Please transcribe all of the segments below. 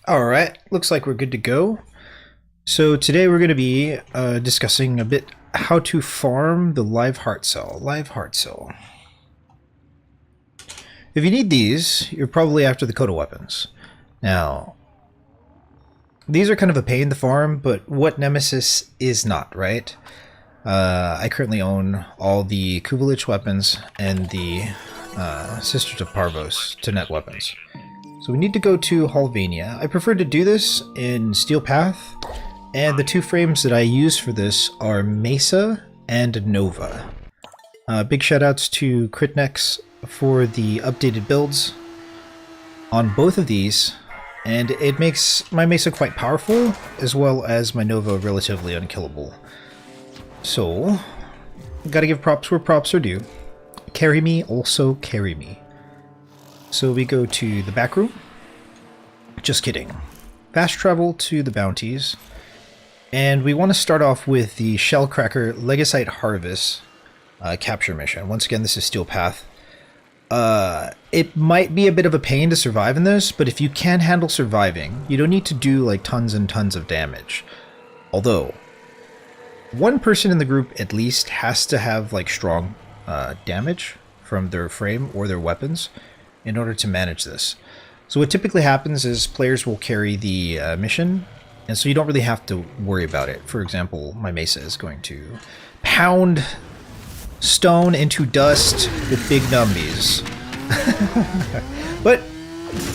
Alright, looks like we're good to go. So today we're going to be discussing a bit how to farm the live Heartcell. If you need these, you're probably after the Coda weapons. Now, these are kind of a pain to farm, but what Nemesis is not, right? I currently own all the Kubelich weapons and the Sisters of Parvos to net weapons. So we need to go to Halvania. I prefer to do this in Steel Path, and the two frames that I use for this are Mesa and Nova. Big shoutouts to Critnex for the updated builds on both of these, and it makes my Mesa quite powerful, as well as my Nova relatively unkillable. So, gotta give props where props are due. Carry me, also carry me. So we go to the back room. Just kidding. Fast travel to the bounties. And we want to start off with the Shellcracker Legasite Harvest capture mission. Once again, this is Steel Path. It might be a bit of a pain to survive in this, but if you can handle surviving, you don't need to do like tons and tons of damage. Although, one person in the group at least has to have like strong damage from their frame or their weapons in order to manage this. So what typically happens is players will carry the mission, and so you don't really have to worry about it. For example, my Mesa is going to pound stone into dust with big numbies. But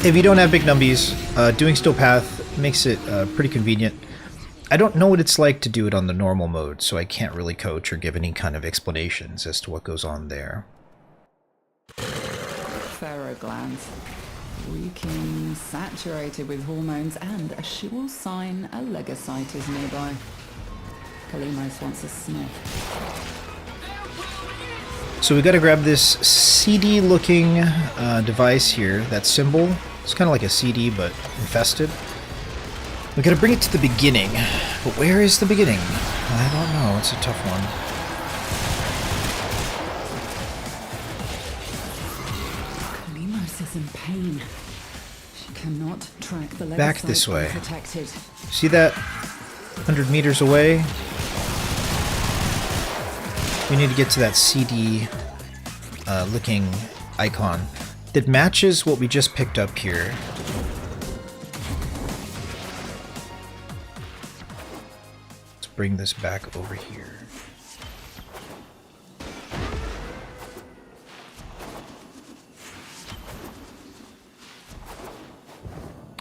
if you don't have big numbies, doing Steel Path makes it pretty convenient. I don't know what it's like to do it on the normal mode, so I can't really coach or give any kind of explanations as to what goes on there. Pharaoh glands. Reeking, saturated with hormones, and a sure sign a legocyte is nearby. Kalimos wants a sniff. So we gotta grab this CD-looking device here, that symbol. It's kind of like a CD, but infested. We gotta bring it to the beginning. But where is the beginning? I don't know, it's a tough one. In pain. She cannot track the back this way. Protected. See that 100 meters away? We need to get to that CD looking icon that matches what we just picked up here. Let's bring this back over here.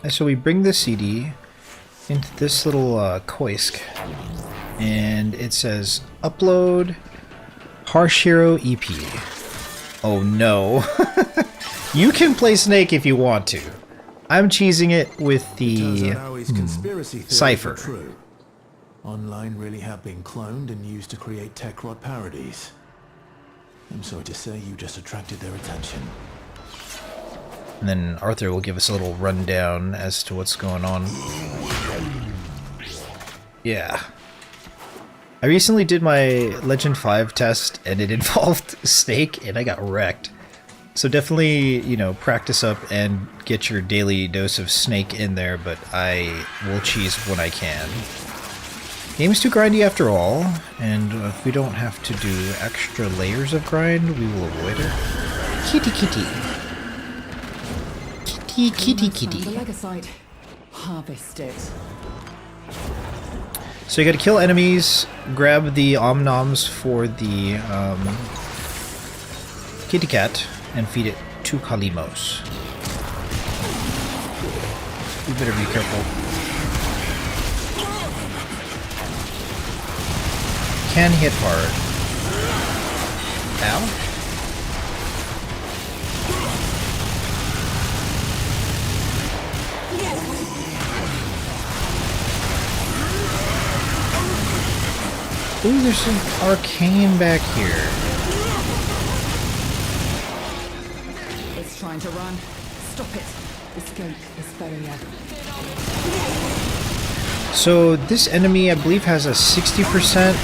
And so we bring the CD into this little Koisk, and it says upload Harsh Hero EP. Oh no. You can play Snake if you want to. I'm cheesing it with the Cypher. Online really have been cloned and used to create tech rot parodies. I'm sorry to say you just attracted their attention. And then Arthur will give us a little rundown as to what's going on. Yeah. I recently did my Legend 5 test, and it involved Snake, and I got wrecked. So definitely, you know, practice up and get your daily dose of Snake in there, but I will cheese when I can. Game's too grindy after all, and if we don't have to do extra layers of grind, we will avoid it. Kitty kitty. Kitty. The legocyte. Harvest it. So you gotta kill enemies, grab the omnoms for the kitty cat, and feed it to Kalimos. You better be careful. Can hit hard. Ow. Ooh, there's some arcane back here. It's trying to run. Stop it. Escape is barrier. So this enemy, I believe, has a 60%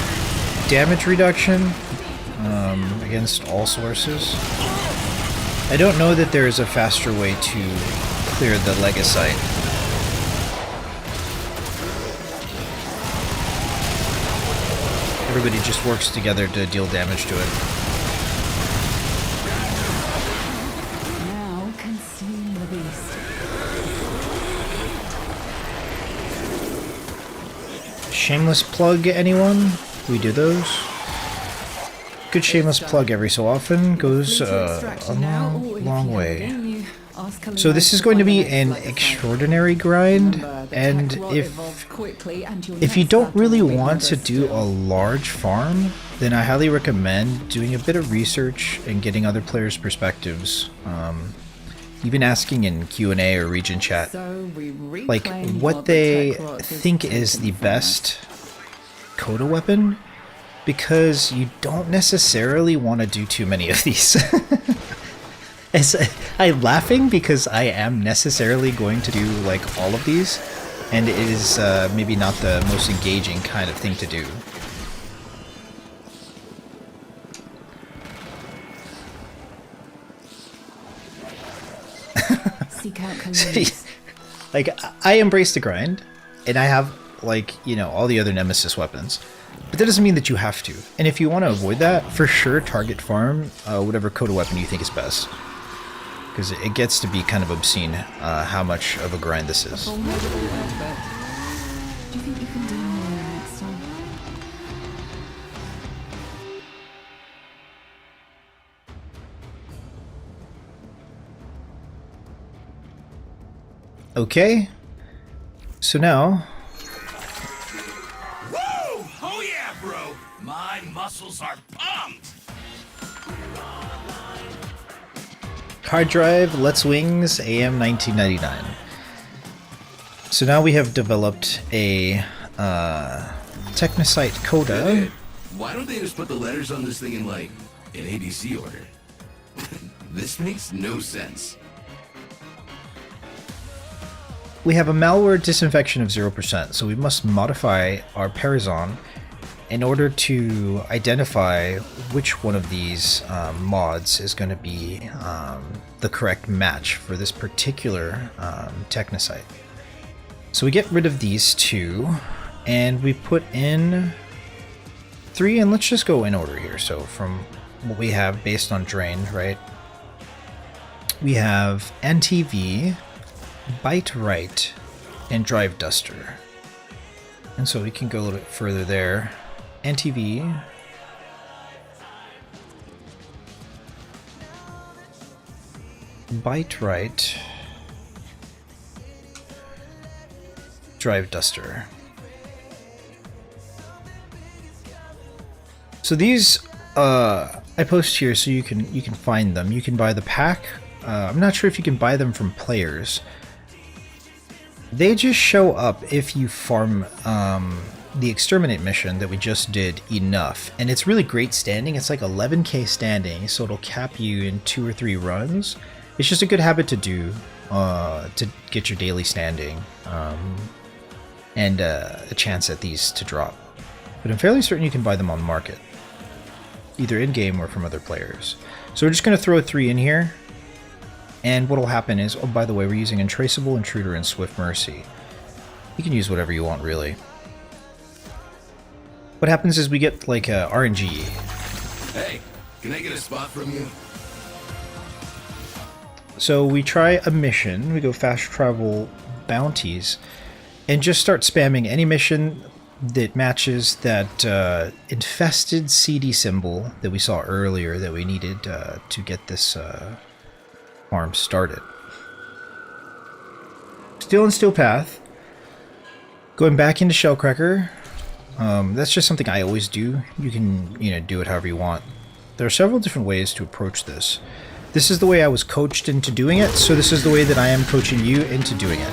damage reduction against all sources. I don't know that there is a faster way to clear the Legasite. everybody just works together to deal damage to it. Now consume the beast. Shameless plug, anyone? We do those? Good shameless plug every so often goes a long way. So this is going to be an extraordinary grind, and if you don't really want to do a large farm, then I highly recommend doing a bit of research and getting other players' perspectives. Even asking in Q&A or region chat, like what they think is the best Coda weapon, because you don't necessarily want to do too many of these. I'm laughing because I am necessarily going to do like all of these, and it is maybe not the most engaging kind of thing to do. Seek out colonies. Like, I embrace the grind, and I have, like, you know, all the other Nemesis weapons. But that doesn't mean that you have to. And if you want to avoid that, for sure target farm whatever Coda weapon you think is best. Because it gets to be kind of obscene how much of a grind this is. Do you think you can do more next time? Okay. So now... Whoa! Oh yeah, bro! My muscles are pumped! Hard drive, Let's Wings, AM 1999. So now we have developed a Technocyte Coda. Hey, why don't they just put the letters on this thing in, like, an ABC order? This makes no sense. We have a malware disinfection of 0%, so we must modify our Parazon in order to identify which one of these mods is going to be the correct match for this particular Technocyte. So we get rid of these two, and we put in 3, and let's just go in order here. So from what we have based on Drain, right? We have NTV, Bite Right, and Drive Duster. And so we can go a little bit further there. NTV, Bite Right, Drive Duster. So these I post here so you can find them. You can buy the pack. I'm not sure if you can buy them from players. They just show up if you farm the Exterminate mission that we just did enough. And it's really great standing. It's like 11k standing, so it'll cap you in 2 or 3 runs. It's just a good habit to do to get your daily standing and a chance at these to drop. But I'm fairly certain you can buy them on the market, either in-game or from other players. So we're just going to throw 3 in here. And what will happen is, oh, by the way, we're using Untraceable, Intruder, and Swift Mercy. You can use whatever you want, really. What happens is we get, like, RNG. Hey, can I get a spot from you? So we try a mission, we go fast travel bounties, and just start spamming any mission that matches that infested CD symbol that we saw earlier that we needed to get this farm started. Still in Steel Path. Going back into Shellcracker. That's just something I always do. You can, you know, do it however you want. There are several different ways to approach this. This is the way I was coached into doing it, so this is the way that I am coaching you into doing it.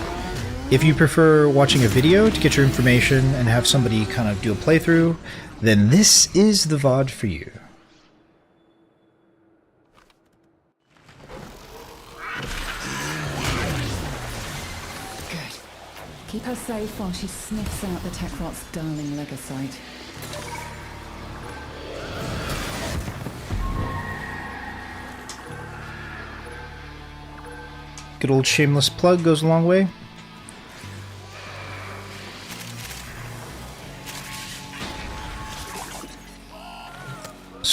If you prefer watching a video to get your information and have somebody kind of do a playthrough, then this is the VOD for you. Good. Keep her safe while she sniffs out the Techrot's darling Legosite. Good old shameless plug goes a long way.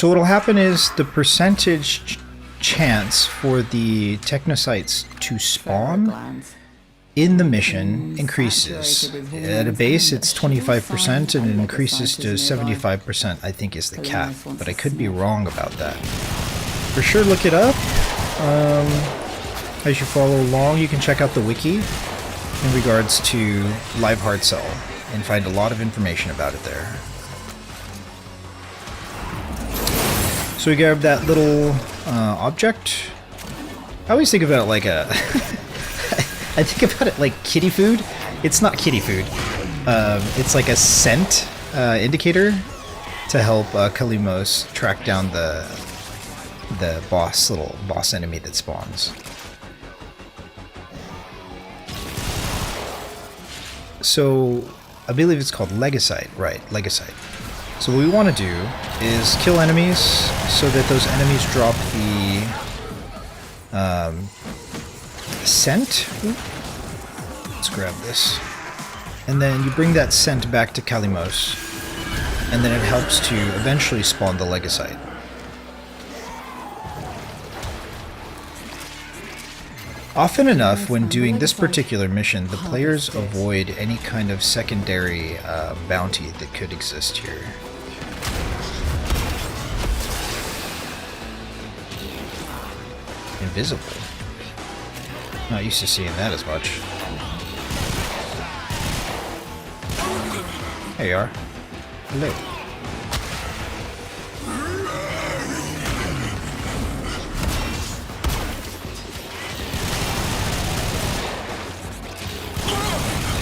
So what'll happen is the percentage chance for the technocytes to spawn Glands. in the mission increases. At a base, it's 25%, and it increases to 75%, I think is the cap, but I could be wrong about that. For sure, look it up. As you follow along, you can check out the wiki in regards to live Heartcell and find a lot of information about it there. So we grab that little object. I always think about it like a... I think about it like kitty food. It's not kitty food. It's like a scent indicator to help Kalimos track down the little boss enemy that spawns. So I believe it's called Legocyte, right? Legocyte. So what we want to do is kill enemies so that those enemies drop the scent. Let's grab this. And then you bring that scent back to Kalimos, and then it helps to eventually spawn the Legocyte. Often enough, when doing this particular mission, the players avoid any kind of secondary bounty that could exist here. Invisible. Not used to seeing that as much. There you are. Hello.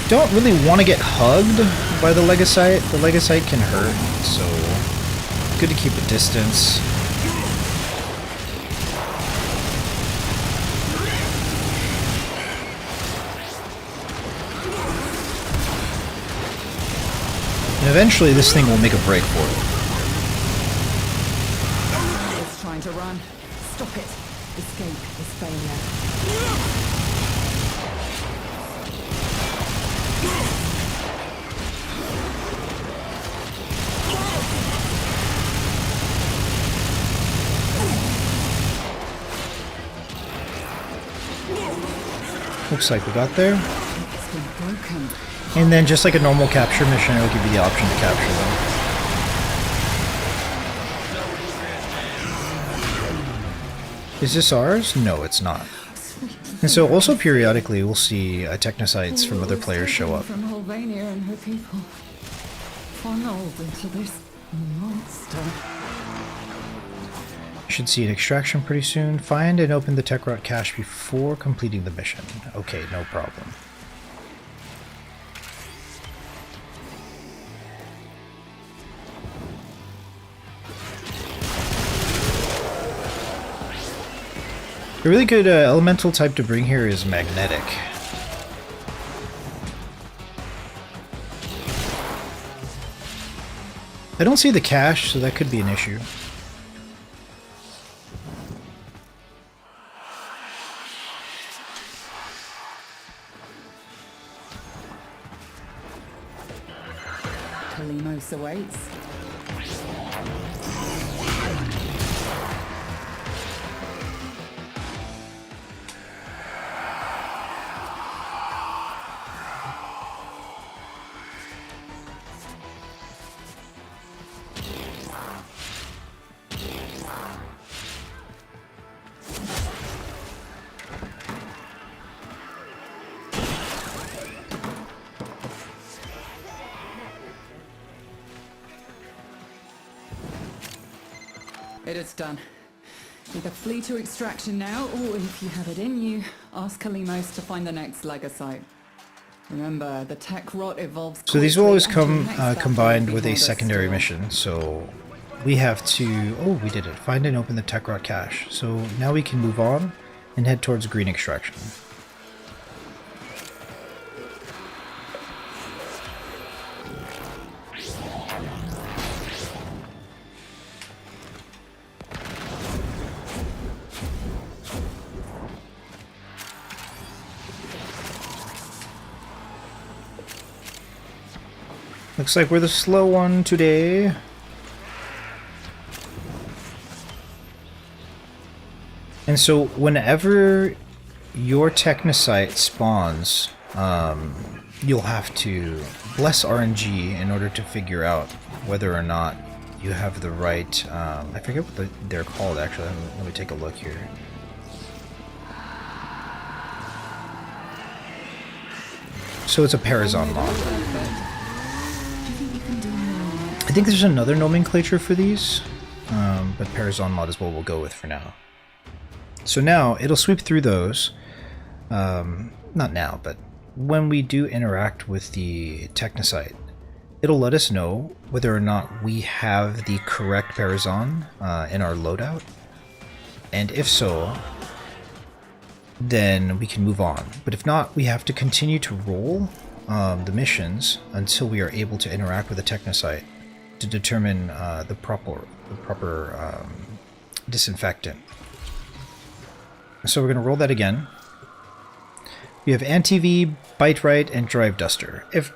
Don't really want to get hugged by the Legocyte. The Legocyte can hurt, so good to keep a distance. And eventually this thing will make a break for it. It's trying to run. Stop it. Escape is failure. Looks like we got there. It's been broken. And then just like a normal capture mission, it'll give you the option to capture them. Is this ours? No, it's not. And so also periodically we'll see technocytes from other players show up. From Holvania and her people. Funneled into this monster. Should see an extraction pretty soon. Find and open the Techrot cache before completing the mission. Okay, no problem. A really good elemental type to bring here is magnetic. I don't see the cache, so that could be an issue. Kalimos awaits. It is done. Either flee to extraction now, or if you have it in you, ask Kalimos to find the next Legocyte. Remember, the tech rot evolves. So these will always quickly, come and your next battle combined will with be a harder secondary still. mission. So we have to... Oh, we did it. Find and open the Techrot cache. So now we can move on and head towards green extraction. Looks like we're the slow one today. And so whenever your Technocyte spawns, you'll have to bless RNG in order to figure out whether or not you have the right, I forget what they're called actually, let me take a look here. So it's a Parazon mod. I think there's another nomenclature for these, but Parazon mod is what we'll go with for now. So now it'll sweep through those, not now, but when we do interact with the Technocyte, it'll let us know whether or not we have the correct Parazon in our loadout, and if so, then we can move on. But if not, we have to continue to roll the missions until we are able to interact with the Technocyte to determine the proper disinfectant. So we're going to roll that again. We have Anti-V, Bite Right, and Drive Duster. If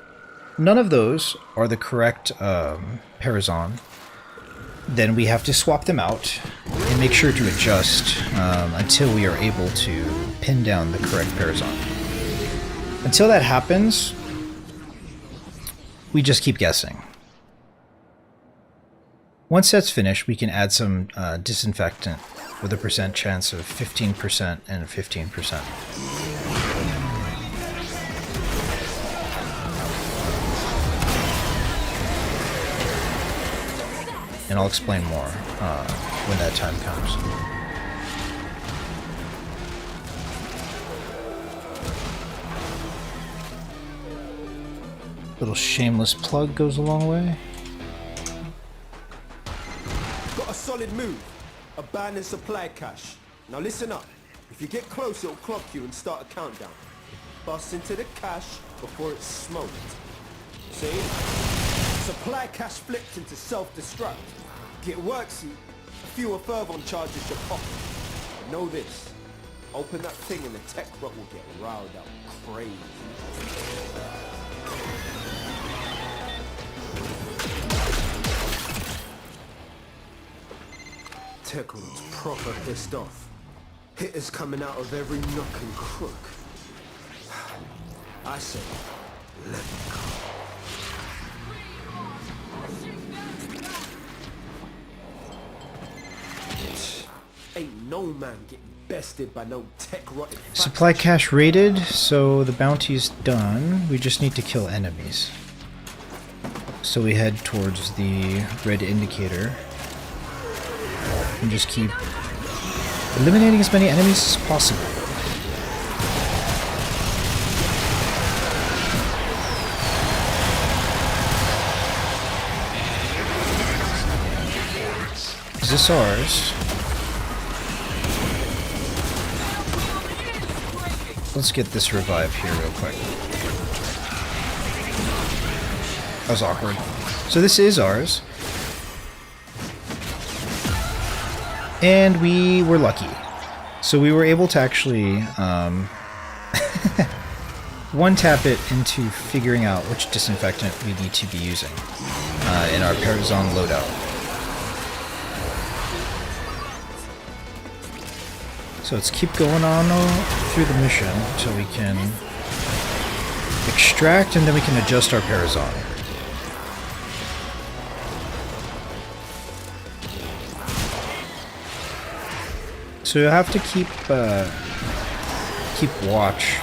none of those are the correct Parazon, then we have to swap them out and make sure to adjust until we are able to pin down the correct Parazon. Until that happens, we just keep guessing. Once that's finished, we can add some disinfectant with a percent chance of 15% and 15%. And I'll explain more when that time comes. Little shameless plug goes a long way. Got a solid move. Abandoned supply cache. Now listen up. If you get close, it'll clock you and start a countdown. Bust into the cache before it's smoked. See? Supply cache flipped into self-destruct. Get worksy, fewer fervon charges your pocket. But know this. Open that thing and the tech rot will get riled up crazy. Techrot's proper pissed off. Hitters coming out of every nook and crook. I say, let me go. Ain't no man getting bested by no tech-rotted. Supply cache raided, so the bounty's done. We just need to kill enemies. So we head towards the red indicator. And just keep eliminating as many enemies as possible. Is this ours? Let's get this revive here real quick. That was awkward. So this is ours. And we were lucky. So we were able to actually one-tap it into figuring out which disinfectant we need to be using in our Parazon loadout. So let's keep going on through the mission until we can extract and then we can adjust our Parazon. So you'll have to keep watch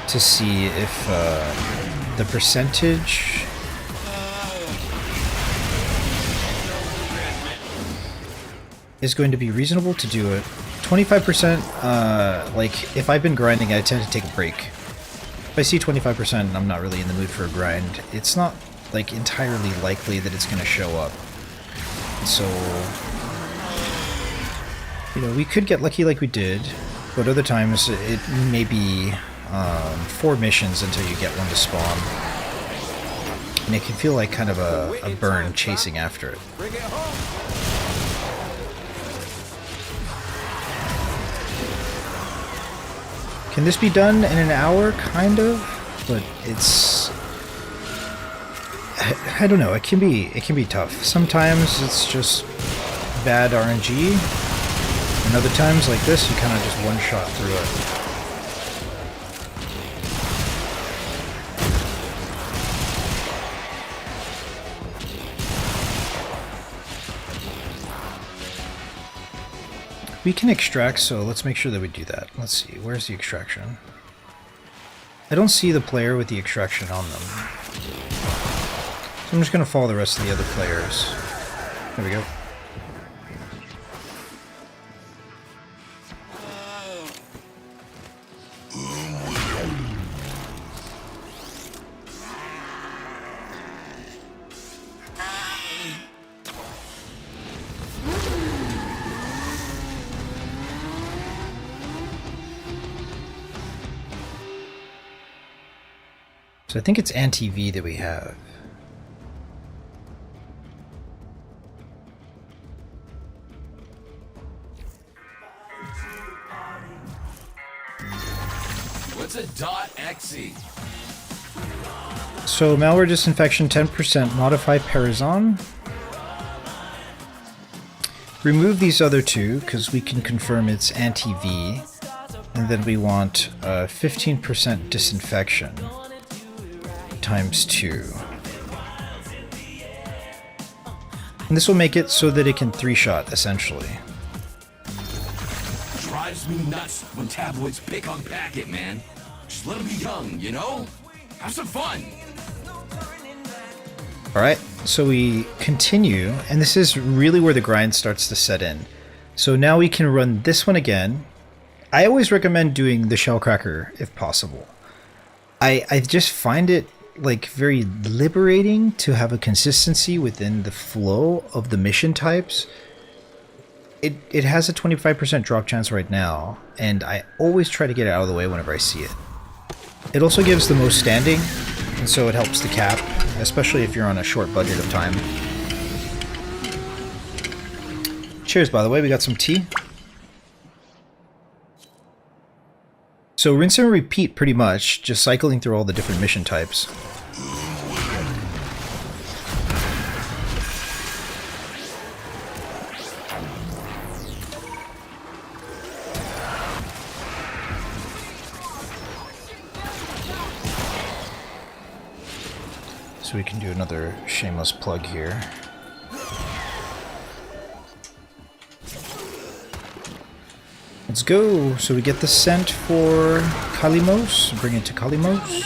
to see if the percentage is going to be reasonable to do it. 25%, like if I've been grinding, I tend to take a break. If I see 25% and I'm not really in the mood for a grind, it's not like entirely likely that it's going to show up. So, you know, we could get lucky like we did, but other times it may be 4 missions until you get one to spawn. And it can feel like kind of a burn chasing after it. Can this be done in an hour? Kind of, but it's... I don't know, it can be tough. Sometimes it's just bad RNG. And other times like this, you kind of just one-shot through it. We can extract, so let's make sure that we do that. Let's see, where's the extraction? I don't see the player with the extraction on them. So I'm just going to follow the rest of the other players. There we go. So I think it's anti-V that we have. What's a .exe? So malware disinfection 10%, modify Parazon. Remove these other two because we can confirm it's anti-V. And then we want 15% disinfection times 2. And this will make it so that it can 3-shot, essentially. Drives me nuts when tabloids pick on Packet, man. Just let them be young, you know? Have some fun. Alright, so we continue, and this is really where the grind starts to set in. So now we can run this one again. I always recommend doing the Shellcracker if possible. I just find it like very liberating to have a consistency within the flow of the mission types. It has a 25% drop chance right now, and I always try to get it out of the way whenever I see it. It also gives the most standing, and so it helps the cap, especially if you're on a short budget of time. Cheers, by the way, we got some tea. So rinse and repeat pretty much, just cycling through all the different mission types. So we can do another shameless plug here. Let's go! So we get the scent for Kalimos, bring it to Kalimos.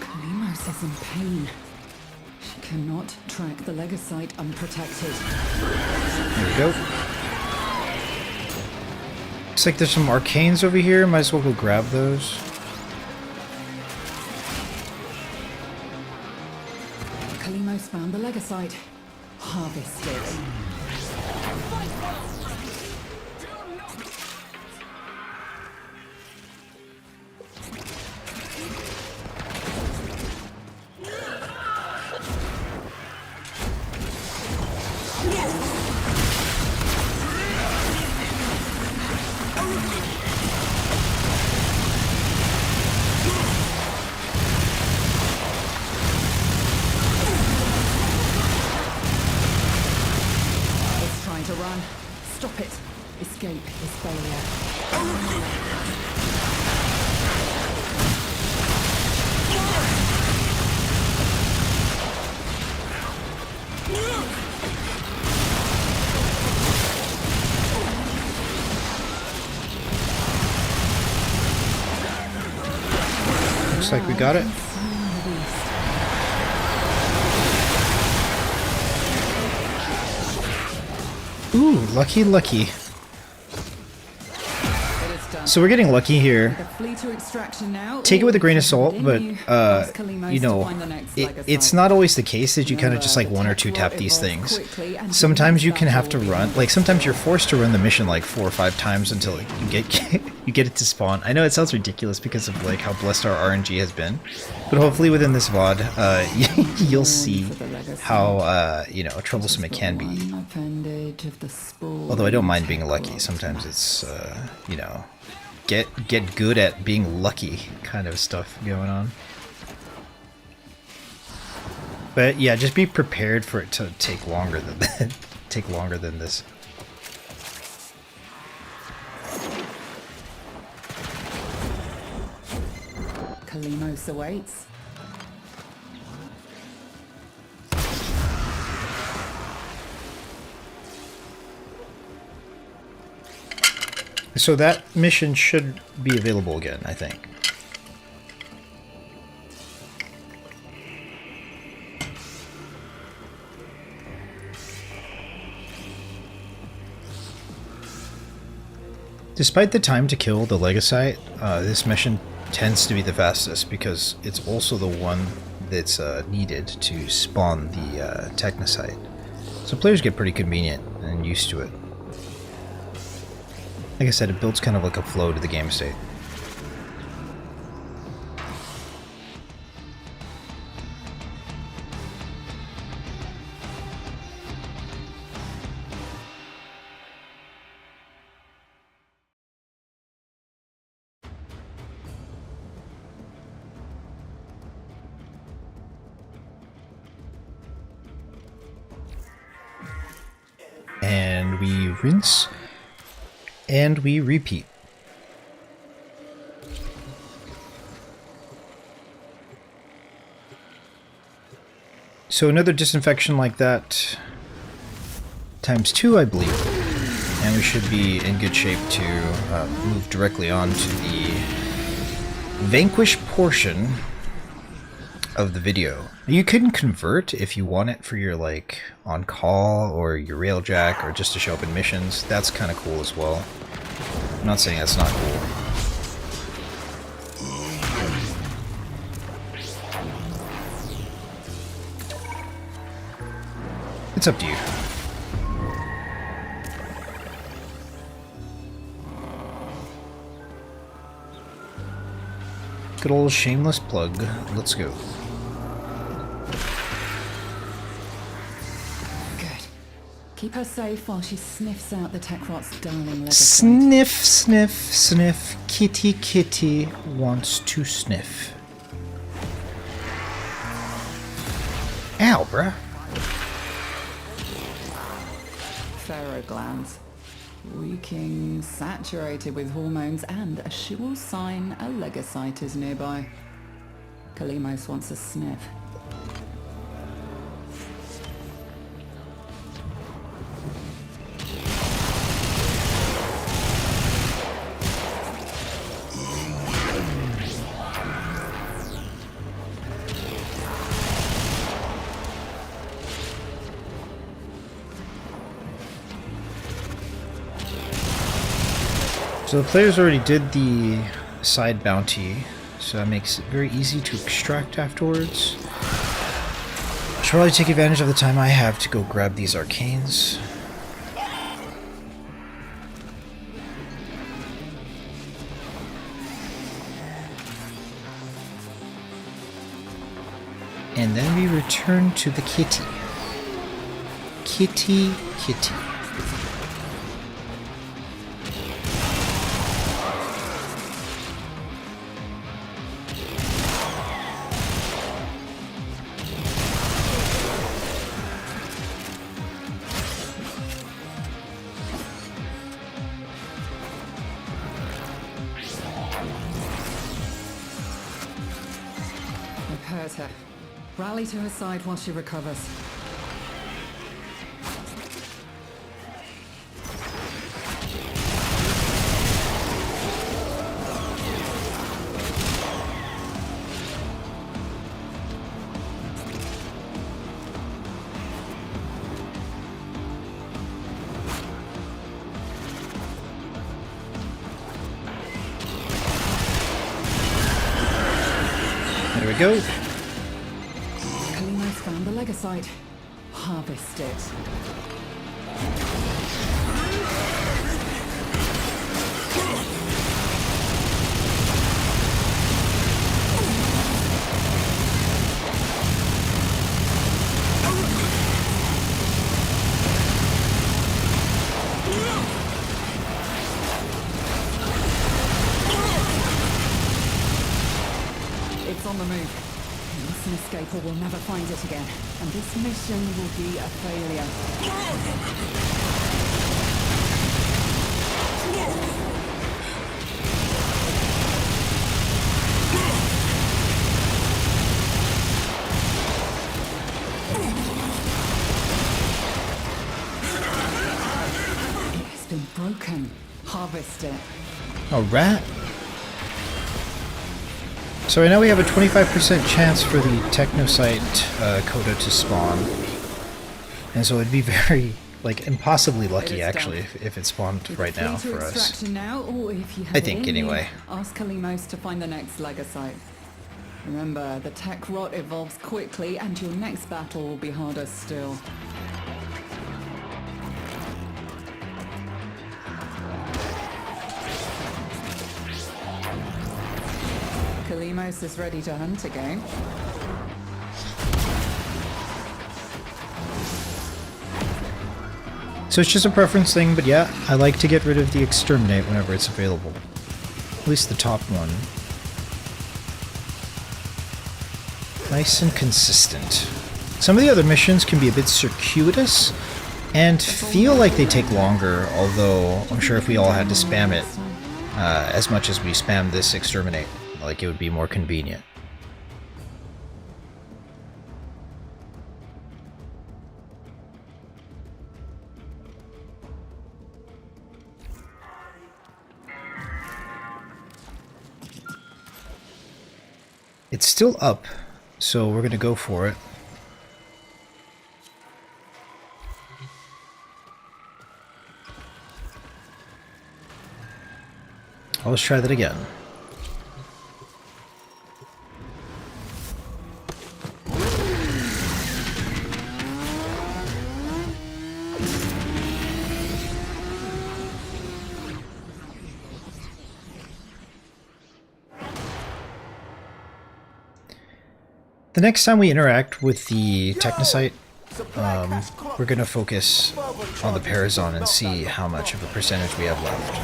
Kalimos is in pain. She cannot track the Legosite unprotected. There we go. Looks like there's some arcanes over here. Might as well go grab those. Kalimos found the Legosite. Harvest it. To run. Stop it. Escape is failure. Looks like we got it. Ooh, lucky, lucky. So we're getting lucky here. The flee to extraction now. Take it with a grain of Or if you have salt, it but in ask Kalimos you to know, find the next it's site. not always the case that you kind of Remember, just like the one or tech two tap rot these evolves things. quickly, and Sometimes you can that have to will be run, like sometimes you're forced to run the mission like 4 or 5 times until you get you get it to spawn. I know it sounds ridiculous because of like how blessed our RNG has been, but hopefully within this VOD, you'll see how you know, troublesome it can be. Although I don't mind being lucky. Sometimes it's you know, get good at being lucky kind of stuff going on. But yeah, just be prepared for it to take longer than that. Take longer than this. Kalimos awaits. So that mission should be available again, I think. Despite the time to kill the Legocyte, this mission tends to be the fastest because it's also the one that's needed to spawn the Technocyte. So players get pretty convenient and used to it. Like I said, it builds kind of like a flow to the game state. And we rinse. And we repeat. So another disinfection like that, times 2, I believe. And we should be in good shape to move directly on to the Vanquish portion of the video. You can convert if you want it for your like on call or your railjack or just to show up in missions. That's kind of cool as well. I'm not saying that's not cool. It's up to you. Good old shameless plug. Let's go. Keep her safe while she sniffs out the Techrot's darling Legocyte. Sniff, sniff, sniff. Kitty, kitty wants to sniff. Ow, bruh. Pharaoh glands. Reeking, saturated with hormones, and a sure sign a Legocyte is nearby. Kalimos wants a sniff. So the players already did the side bounty, so that makes it very easy to extract afterwards. I should probably take advantage of the time I have to go grab these arcanes. And then we return to the kitty. Kitty, kitty. Hurt her. Rally to her side while she recovers. There we go. Kalimos found the Legosite. Harvest it. It's on the move. An escaper will never find it again, and this mission will be a failure. It has been broken. Harvest it. A rat? So right now we have a 25% chance for the Technocyte Coda to spawn. And so it'd be very, like, impossibly lucky, actually, if it spawned right now for us. Now, or if you have I think, anyway. Ask Kalimos to find the next Legosite. Remember, the tech rot evolves quickly, and your next battle will be harder still. Kalimos is ready to hunt again. So it's just a preference thing, but yeah, I like to get rid of the Exterminate whenever it's available. At least the top one. Nice and consistent. Some of the other missions can be a bit circuitous and feel like they take longer, although I'm sure if we all had to spam it as much as we spam this Exterminate, like, it would be more convenient. It's still up, so we're gonna go for it. Let's try that again. The next time we interact with the Technocyte, we're going to focus on the Parazon and see how much of a percentage we have left.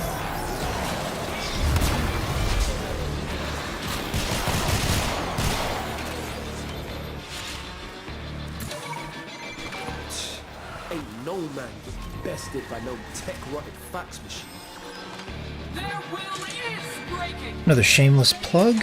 Ain't no man getting bested by no tech-rotted fax machine. Their will is breaking! Another shameless plug.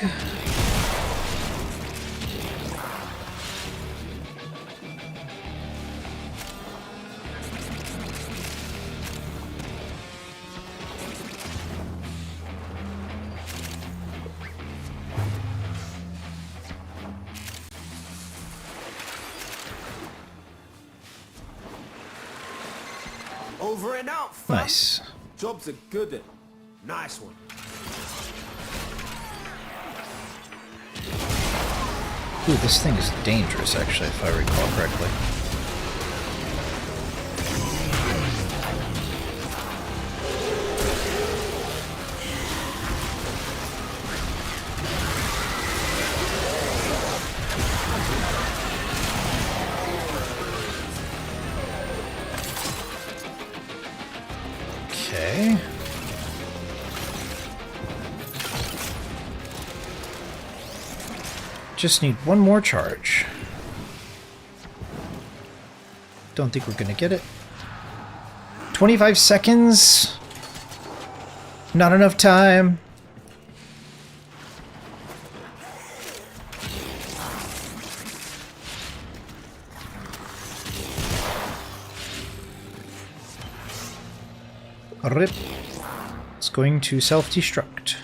Over and out, fam. Nice. Job's a good one. Nice one. Ooh, this thing is dangerous, actually, if I recall correctly. Okay. Just need one more charge. Don't think we're gonna get it. 25 seconds. Not enough time. RIP. It's going to self-destruct.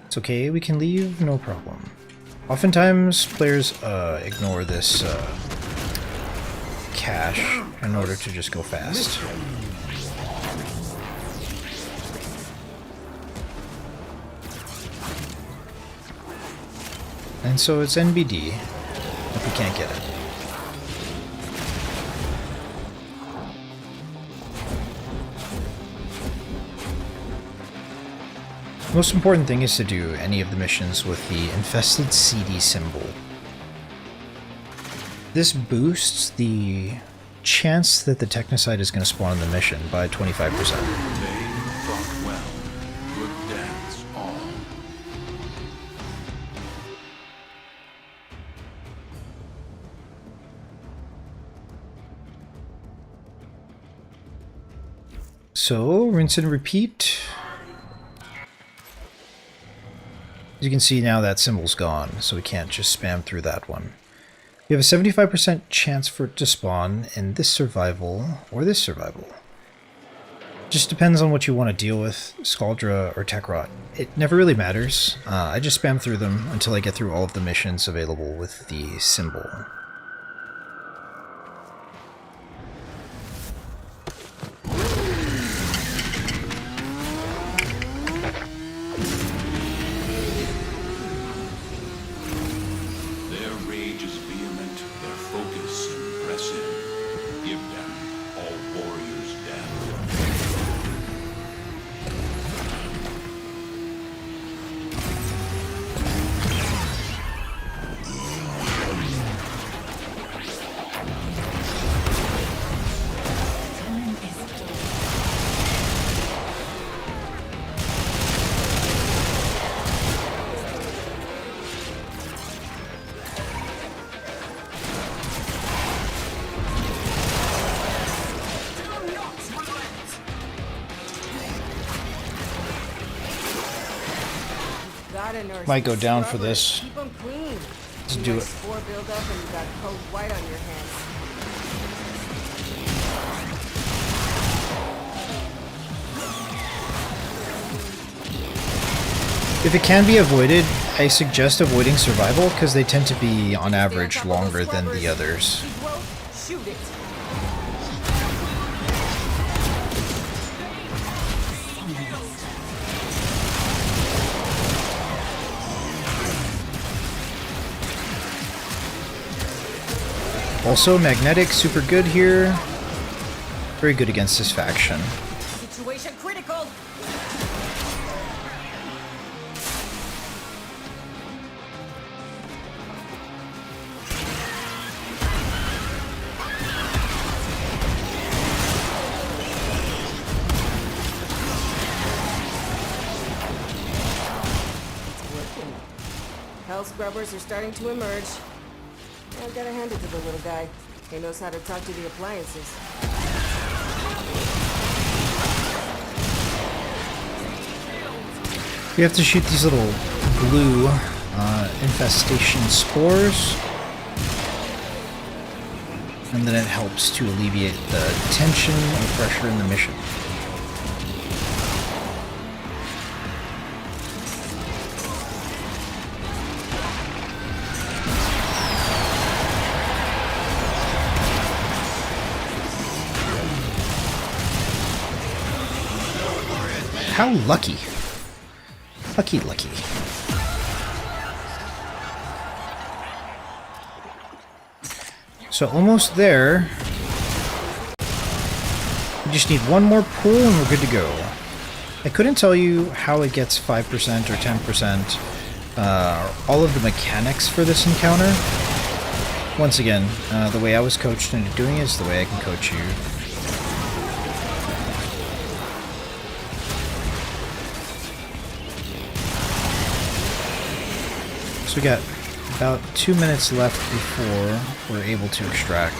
It's okay, we can leave, no problem. Oftentimes, players ignore this cache in order to just go fast. And so it's NBD if we can't get it. The most important thing is to do any of the missions with the infested CD symbol. This boosts the chance that the Technocyte is going to spawn in the mission by 25%. They fought well. Good dance, all. So, rinse and repeat. As you can see now, that symbol's gone, so we can't just spam through that one. We have a 75% chance for it to spawn in this survival or this survival. Just depends on what you want to deal with, Scaldra or Techrot. It never really matters. I just spam through them until I get through all of the missions available with the symbol. Their rage is vehement, their focus impressive. Give them all warriors death. Might go down for this. Keep them clean. Let's You do got it. spore buildup and you got cold white on your hands. If it can be avoided, I suggest avoiding survival because they tend to be, on average, longer than the others. Shoot it. Also, Magnetic, super good here. Very good against this faction. Situation critical. It's working. Hell scrubbers are starting to emerge. I've got to hand it to the little guy. He knows how to talk to the appliances. You have to shoot these little glue infestation spores, and then it helps to alleviate the tension and pressure in the mission. How lucky. Lucky. So almost there. We just need one more pull and we're good to go. I couldn't tell you how it gets 5% or 10%, all of the mechanics for this encounter. Once again, the way I was coached into doing it is the way I can coach you. So we got about 2 minutes left before we're able to extract.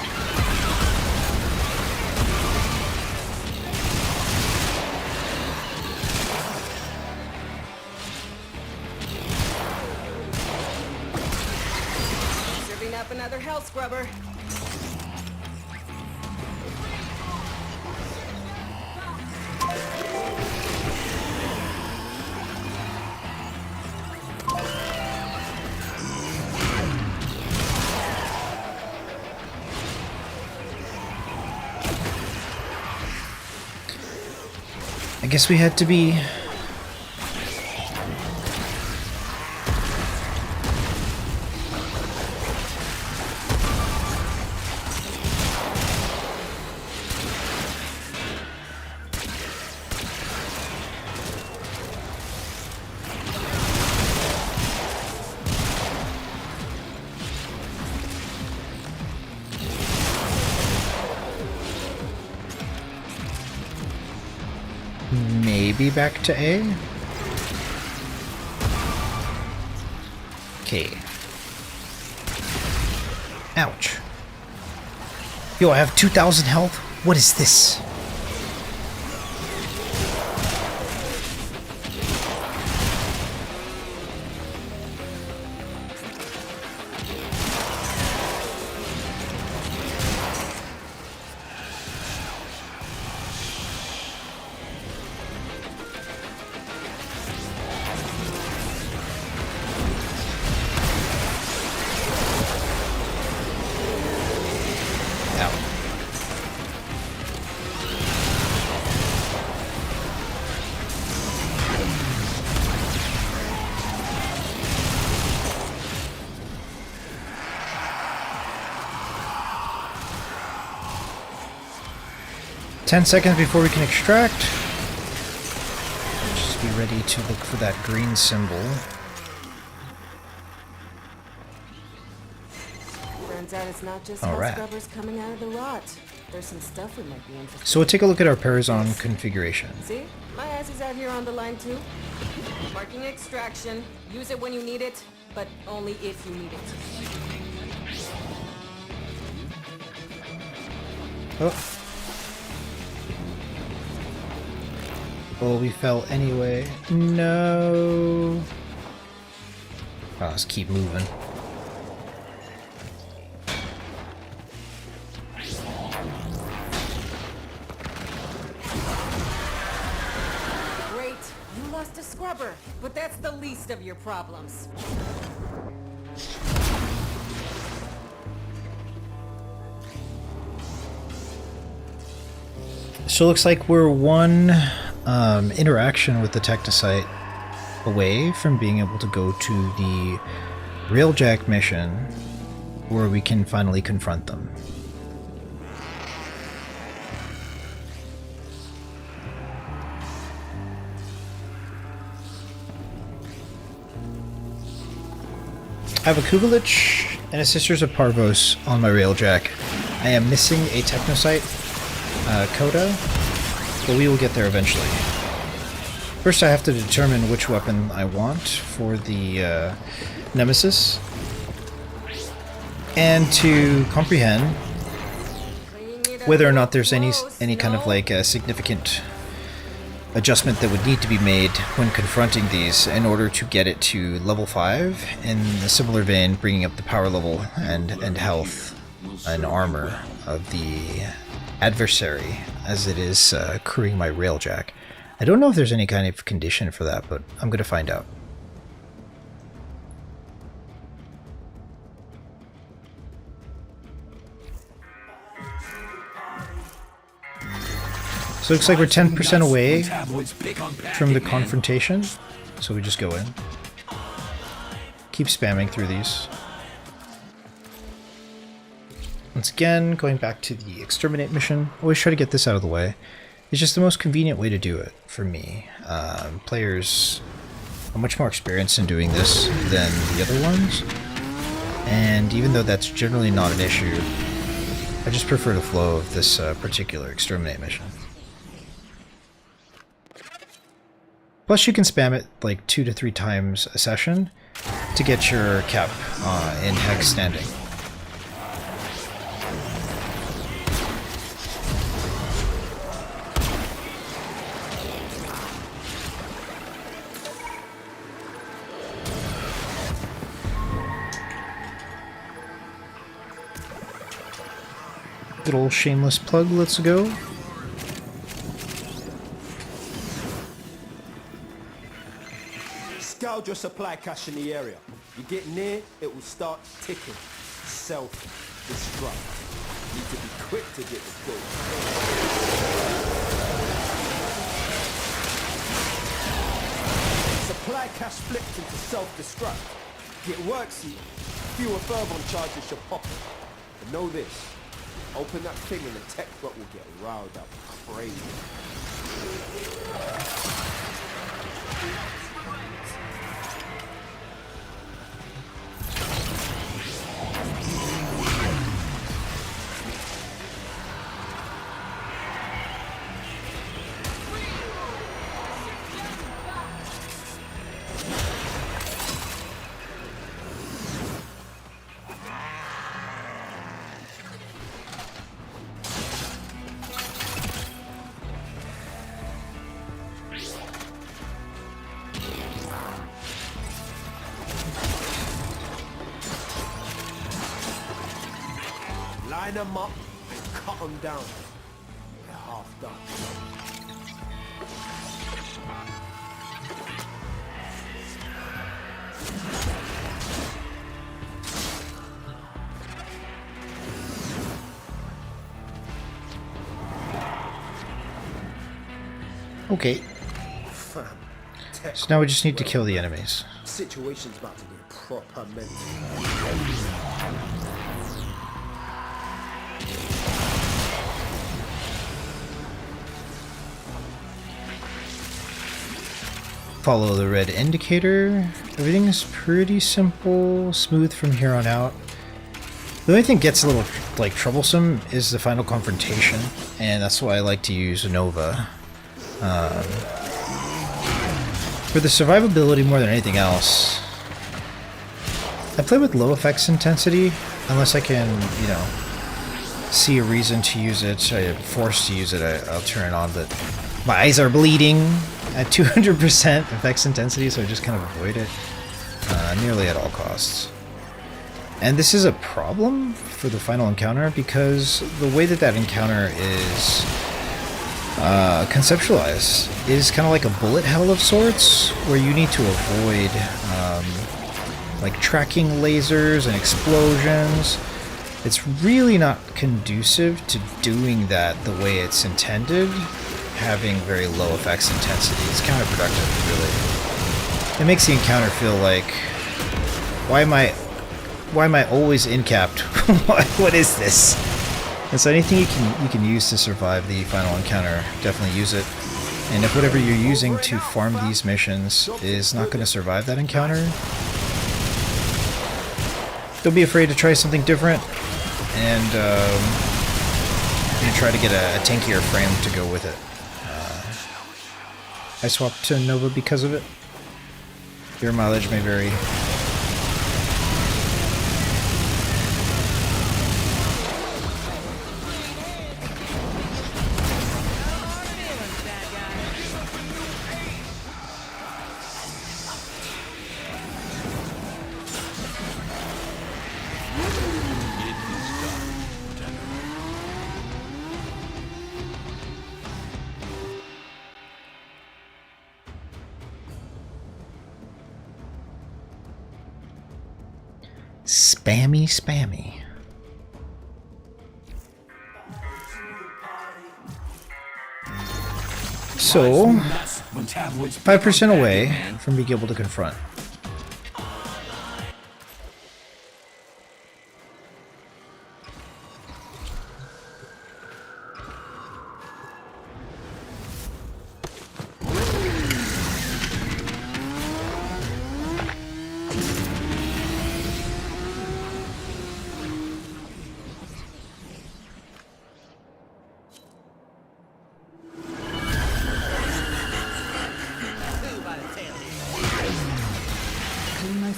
Serving up another hell scrubber. I guess we had to be maybe back to A? Okay. Ouch. Yo, I have 2,000 health? What is this? Ten seconds before we can extract. Just be ready to look for that green symbol. Turns out it's not just All hell right. scrubbers coming out of the rot. There's some stuff we might be interested So we'll take a look at our Parazon configuration. in. See? My ass is out here on the line too. Marking extraction. Use it when you need it, but only if you need it. Oh. Well, we fell anyway. No. Oh, let's keep moving. Great. You lost a scrubber, but that's the least of your problems. So it looks like we're one interaction with the Technocyte away from being able to go to the Railjack mission where we can finally confront them. I have a Kubelich and a Sisters of Parvos on my Railjack. I am missing a Technocyte Coda, but we will get there eventually. First I have to determine which weapon I want for the Nemesis, and to comprehend whether or not there's any kind of like a significant adjustment that would need to be made when confronting these in order to get it to level 5, in a similar vein bringing up the power level and health and armor of the adversary as it is crewing my Railjack. I don't know if there's any kind of condition for that, but I'm going to find out. So it looks like we're 10% away from the confrontation, so we just go in. Keep spamming through these. Once again, going back to the exterminate mission, always try to get this out of the way. It's just the most convenient way to do it for me. Players are much more experienced in doing this than the other ones, and even though that's generally not an issue, I just prefer the flow of this particular exterminate mission. Plus you can spam it like 2 to 3 times a session to get your cap in hex standing. Good old shameless plug, let's go. Scourge your supply cache in the area. You get near, it will start ticking. Self-destruct. Need to be quick to get the kill. Supply cache flipped into self-destruct. Get worksy, fewer thermal charges your pocket. But know this. Open that thing and the tech bot will get riled up crazy. line them up and cut them down. They're half done. Okay, Fam, tech so now we just need to kill the enemies. situation's about to be proper mental. Follow the red indicator. Everything is pretty simple, smooth from here on out. The only thing that gets a little like troublesome is the final confrontation, and that's why I like to use Nova. For the survivability more than anything else, I play with low effects intensity unless I can, you know, see a reason to use it. I'm forced to use it, I'll turn it on, but my eyes are bleeding at 200% effects intensity, so I just kind of avoid it nearly at all costs. And this is a problem for the final encounter because the way that that encounter is conceptualized is kind of like a bullet hell of sorts, where you need to avoid like tracking lasers and explosions. It's really not conducive to doing that the way it's intended, having very low effects intensity. It's counterproductive, really. It makes the encounter feel like, why am I always in-capped? What is this? And so anything you can use to survive the final encounter, definitely use it. And if whatever you're using to farm these missions is not going to survive that encounter, don't be afraid to try something different, and you try to get a tankier frame to go with it. I swapped to Nova because of it. Your mileage may vary. Spammy, spammy. So, 5% away from being able to confront.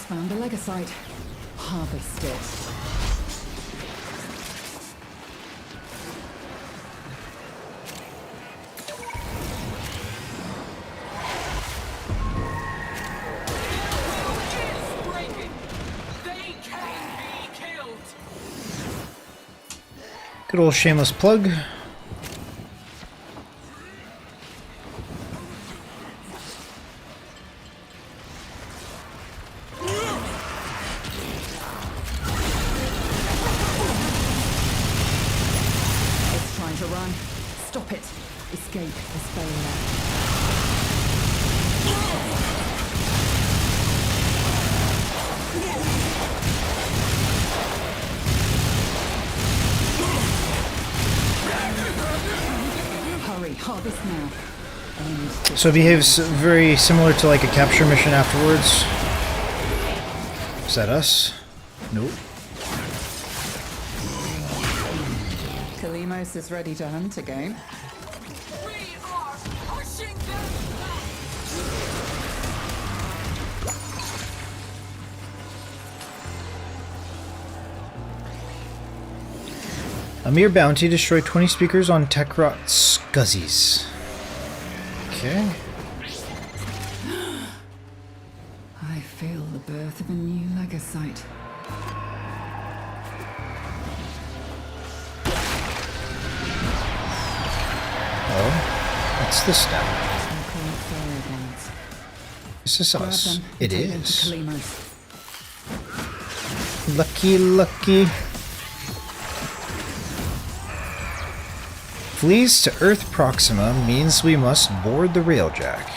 Found a Legosite. Harvest it. Good old shameless plug. Stop it. Escape is failure. Hurry, harvest now. So it behaves very similar to like a capture mission afterwards. Is that us? Nope. Kalimos is ready to hunt again. We are pushing them back! A mere bounty, destroy 20 speakers on Technocyte Scuzzies. Okay. I feel the birth of a new Legosite. What's this now? Is this Grab us? them and It take them to is. Kalimo's. Lucky, lucky. Flees to Earth Proxima means we must board the railjack.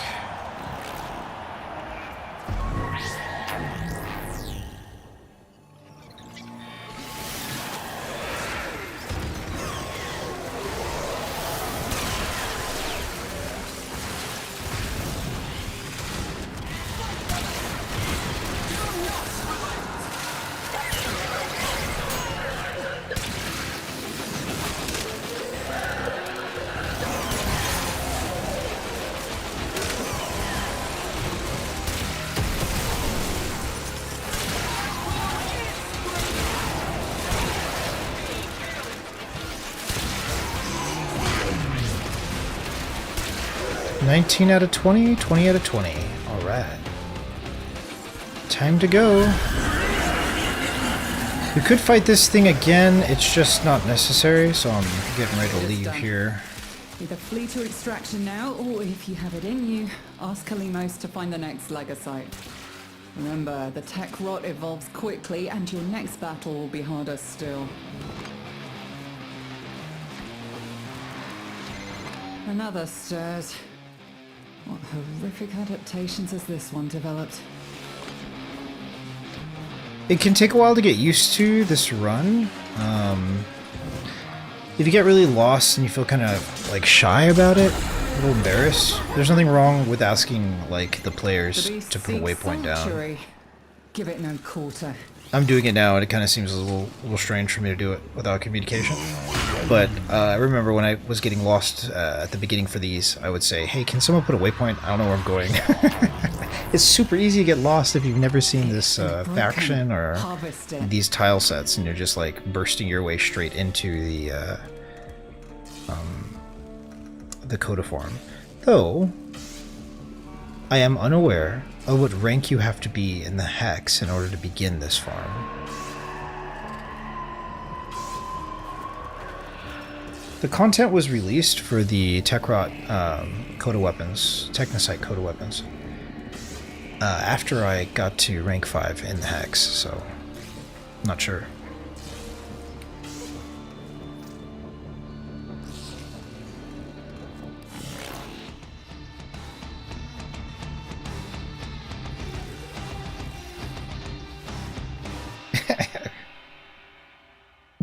$19 out of 20, 20 out of 20. Alright. Time to go. We could fight this thing again, it's just not necessary, so I'm getting ready to leave here. Either flee to extraction now, or if you have it in you, ask Kalimos to find the next Legasite. Remember, the tech rot evolves quickly, and your next battle will be harder still. Another stirs. What horrific adaptations has this one developed? It can take a while to get used to this run. If you get really lost and you feel kind of like shy about it, a little embarrassed, there's nothing wrong with asking like the players to put a waypoint down. Give it no quarter. I'm doing it now and it kind of seems a little strange for me to do it without communication. But I remember when I was getting lost at the beginning for these, I would say, hey, can someone put a waypoint? I don't know where I'm going. It's super easy to get lost if you've never seen this faction or these tile sets and you're just like bursting your way straight into the Coda form. Though, I am unaware of what rank you have to be in the Hex in order to begin this farm. The content was released for the Techrot Coda weapons, Technocyte Coda weapons, after I got to rank 5 in the Hex, so not sure.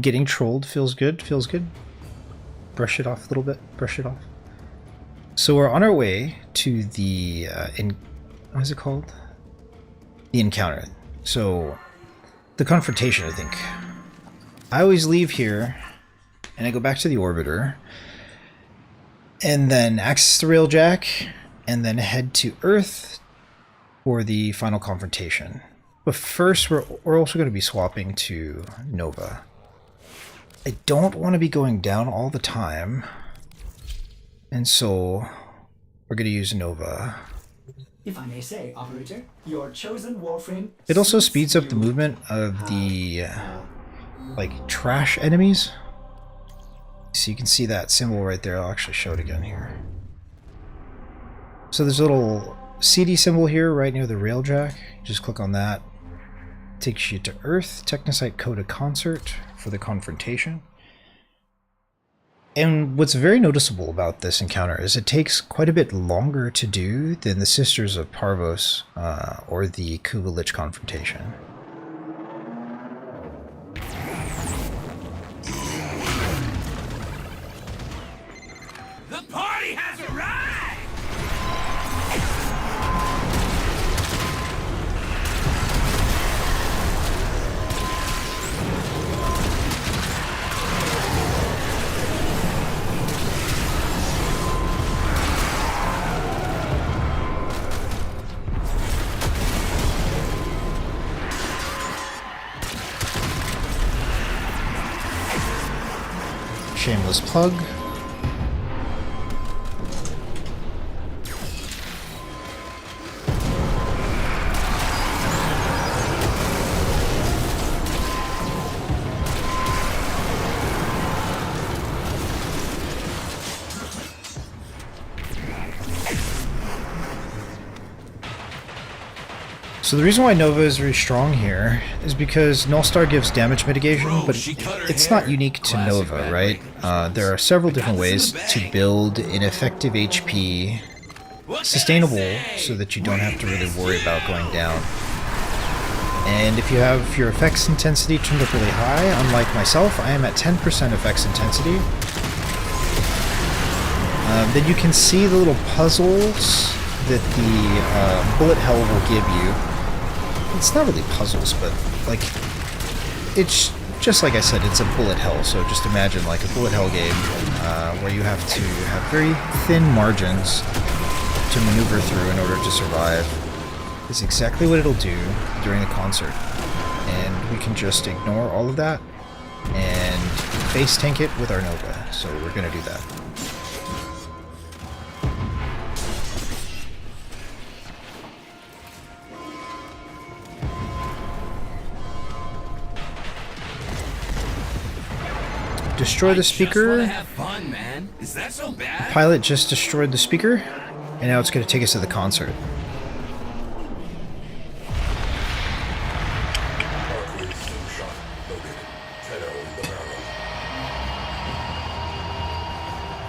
Getting trolled feels good, feels good. Brush it off a little bit, brush it off. So we're on our way to the, what is it called? The encounter. So, the confrontation, I think. I always leave here, and I go back to the orbiter, and then access the railjack, and then head to Earth for the final confrontation. But first, we're also going to be swapping to Nova. I don't want to be going down all the time, and so we're going to use Nova. If I may say, operator, your chosen Warframe... It also speeds up the movement of the, like, trash enemies. So you can see that symbol right there. I'll actually show it again here. So there's a little CD symbol here right near the railjack. Just click on that. Takes you to Earth, Technocyte Coda Concert for the confrontation. And what's very noticeable about this encounter is it takes quite a bit longer to do than the Sisters of Parvos or the Kubelich confrontation. The party has arrived! Shameless plug. So the reason why Nova is very strong here is because Nullstar gives damage mitigation, Bro, but she cut her it's hair. not unique to Classic Nova, bad right? breakers. There are several different got this ways in the to bag. build an effective HP sustainable so that you don't have to really worry about going down. And if you have your effects intensity turned up really high, unlike myself, I am at 10% effects intensity, then you can see the little puzzles that the bullet hell will give you. It's not really puzzles, but like, it's just like I said, it's a bullet hell. So just imagine like a bullet hell game where you have to have very thin margins to maneuver through in order to survive. Is exactly what it'll do during the concert. And we can just ignore all of that and face tank it with our Nova. So we're gonna do that. Destroy the speaker. Just wanna have fun, man. Is that so bad? Pilot just destroyed the speaker, and now it's going to take us to the concert.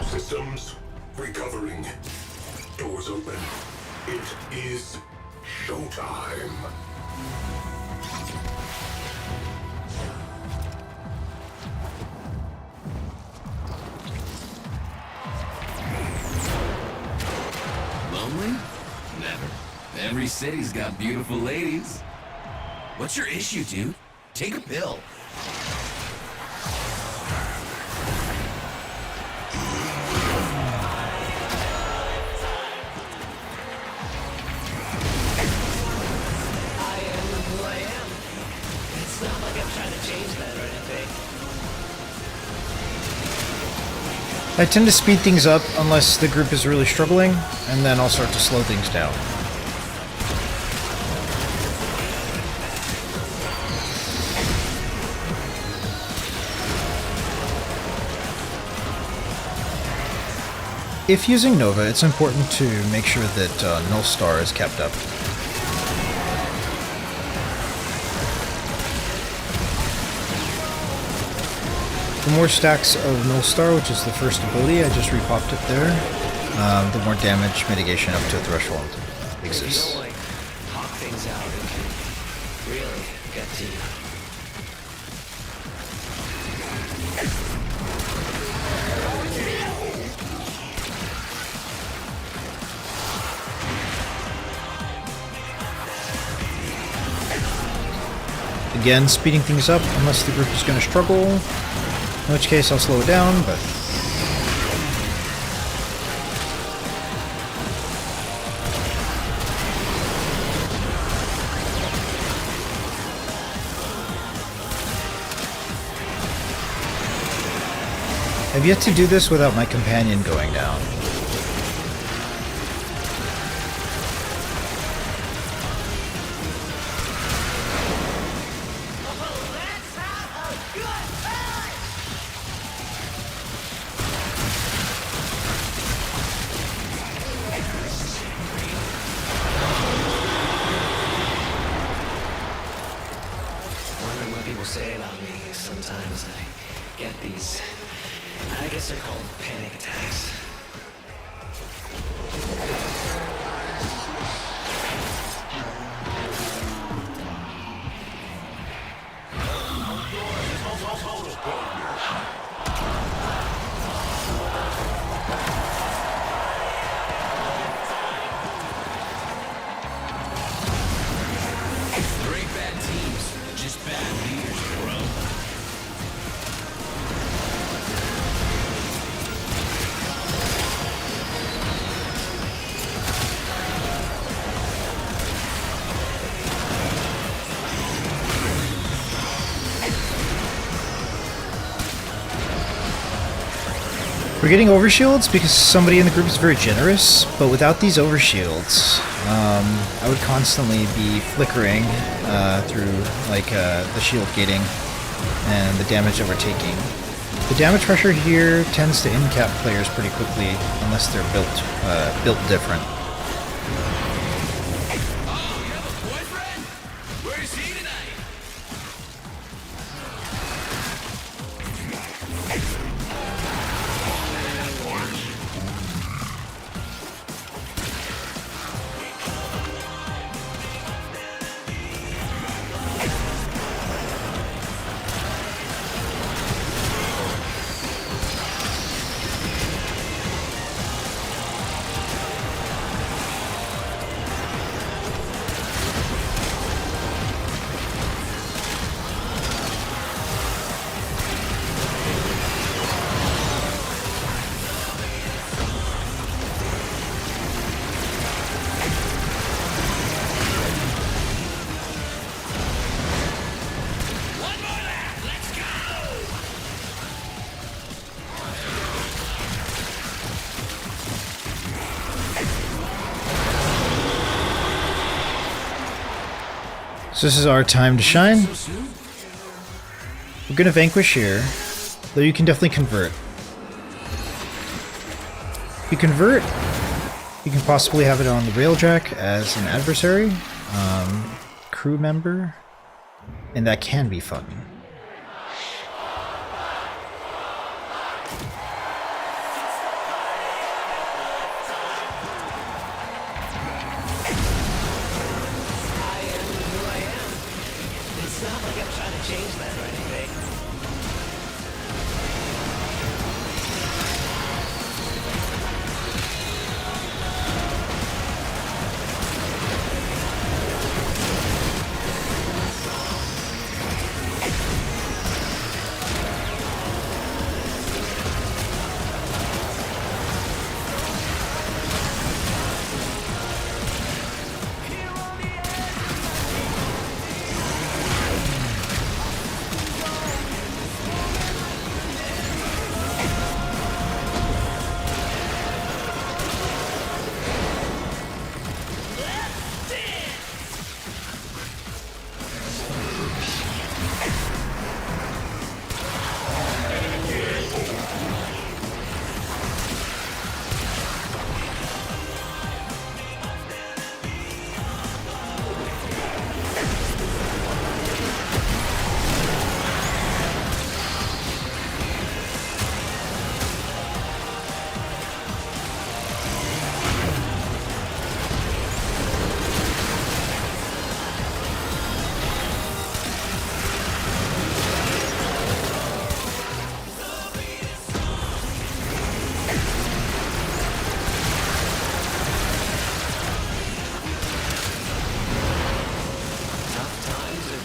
Systems recovering. Doors open. It is showtime. Lonely? Never. Every city's got beautiful ladies. What's your issue, dude? Take a pill. I tend to speed things up unless the group is really struggling, and then I'll start to slow things down. If using Nova, it's important to make sure that Nullstar is kept up. The more stacks of Nullstar, which is the first ability, I just repopped it there, the more damage mitigation up to a threshold exists. You don't like talk things out and really get to you. Again, speeding things up unless the group is going to struggle, in which case I'll slow it down, but... I've yet to do this without my companion going down. Wondering what people say about me. Sometimes I get these, I guess they're called panic attacks. There ain't bad teams, just bad leaders, bro. We're getting overshields because somebody in the group is very generous, but without these overshields, I would constantly be flickering through like the shield gating and the damage that we're taking. The damage pressure here tends to in-cap players pretty quickly unless they're built different. Oh, you have a boyfriend? So this is our time to shine. So soon? We're gonna vanquish here, though you can definitely convert. If you convert, you can possibly have it on the railjack as an adversary, crew member, and that can be fun. It's not like I'm trying to change that or anything.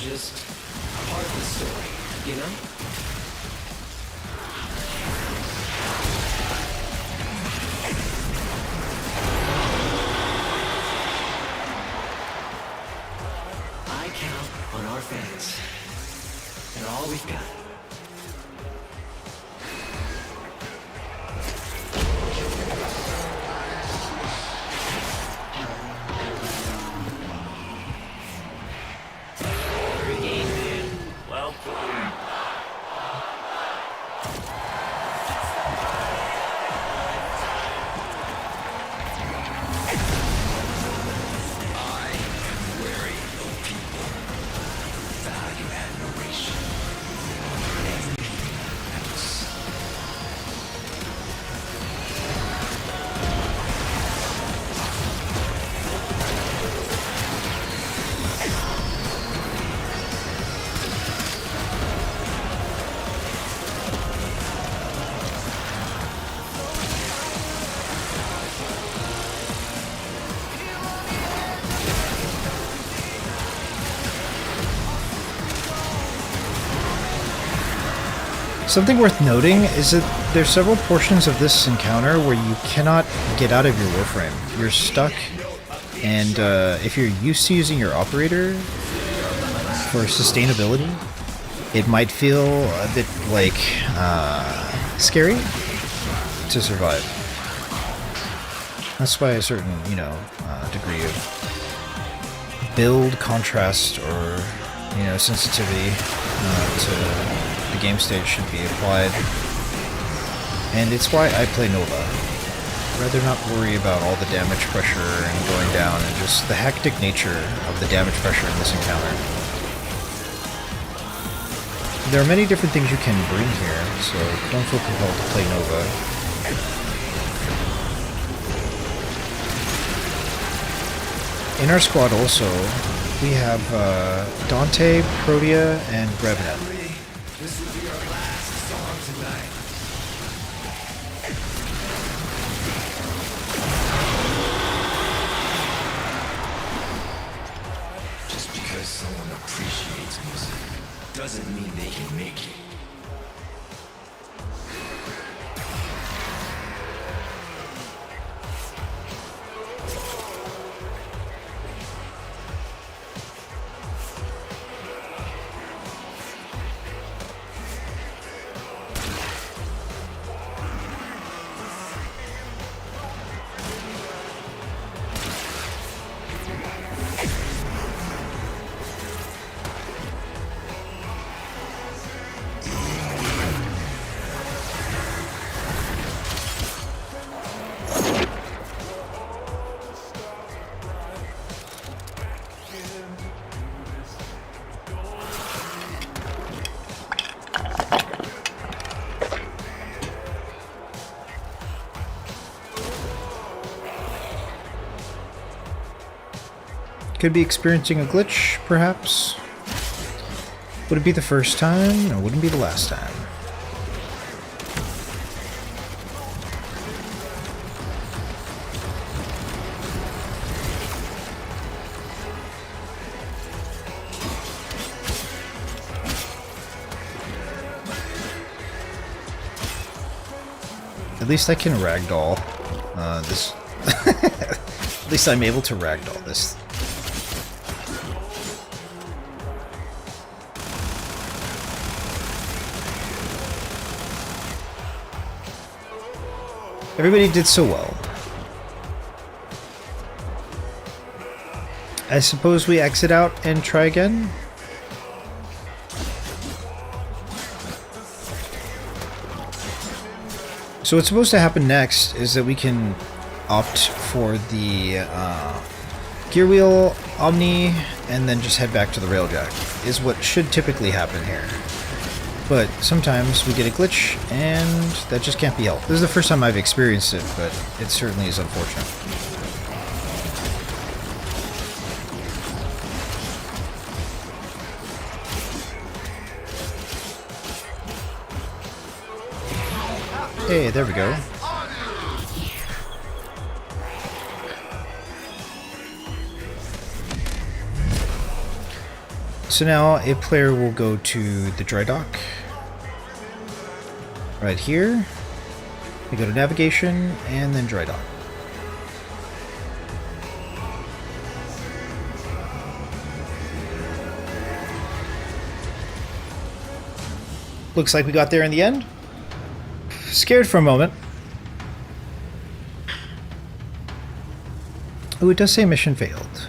Just part of the story, you know? I count on our fans. They're all we've got. Something worth noting is that there's several portions of this encounter where you cannot get out of your Warframe. You're stuck, and if you're used to using your operator for sustainability, it might feel a bit like scary to survive. That's why a certain, degree of build contrast or, sensitivity to the game state should be applied. And it's why I play Nova. I'd rather not worry about all the damage pressure and going down and just the hectic nature of the damage pressure in this encounter. There are many different things you can bring here, so don't feel compelled to play Nova. In our squad also, we have Dante, Protea, and Revenant. This will be our last song tonight. Just because someone appreciates music doesn't mean they can make it. Could be experiencing a glitch, perhaps. Would it be the first time? No, wouldn't be the last time. At least I can ragdoll this. At least I'm able to ragdoll this. Everybody did so well. I suppose we exit out and try again? So what's supposed to happen next is that we can opt for the gear wheel, Omni, and then just head back to the railjack, is what should typically happen here. But sometimes we get a glitch, and that just can't be helped. This is the first time I've experienced it, but it certainly is unfortunate. Hey, there we go. So now a player will go to the dry dock. Right here. We go to navigation and then dry dock. Looks like we got there in the end. Scared for a moment. Oh, it does say mission failed.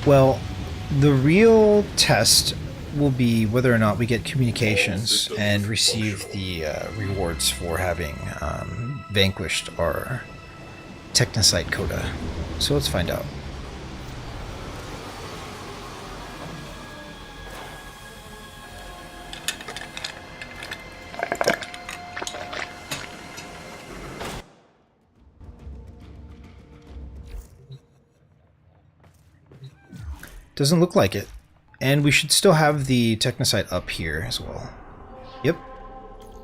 Well, the real test will be whether or not we get communications and receive the rewards for having vanquished our Technocyte Coda. So let's find out. Doesn't look like it. And we should still have the Technocyte up here as well. Yep.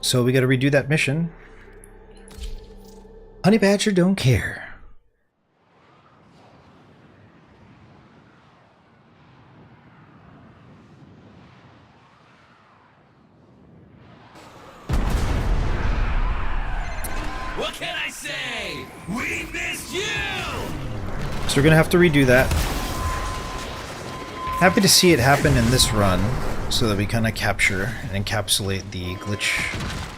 So we gotta redo that mission. Honey Badger don't care. What can I say? We missed you! So we're gonna have to redo that. Happy to see it happen in this run, so that we kind of capture and encapsulate the glitch,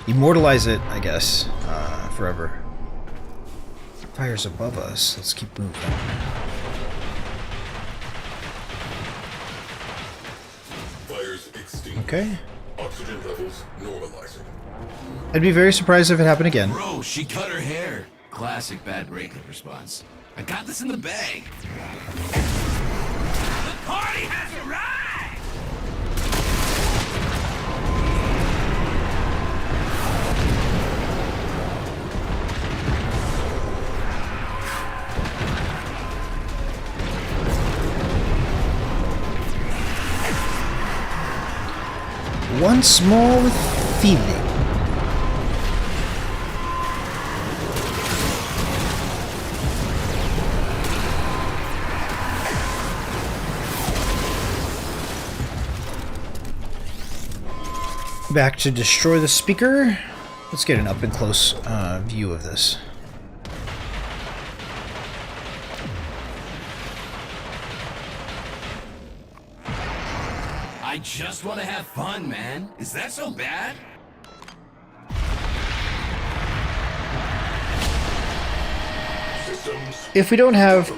immortalize it, I guess, forever. Fire's above us. Let's keep moving. Fires extinct. Okay. Oxygen levels normalizing. I'd be very surprised if it happened again. Bro, she cut her hair. Classic bad breakup response. I got this in the bag. The party has arrived! Once more with feeling. Back to destroy the speaker. Let's get an up and close view of this. I just want to have fun, man. Is that so bad? If we don't have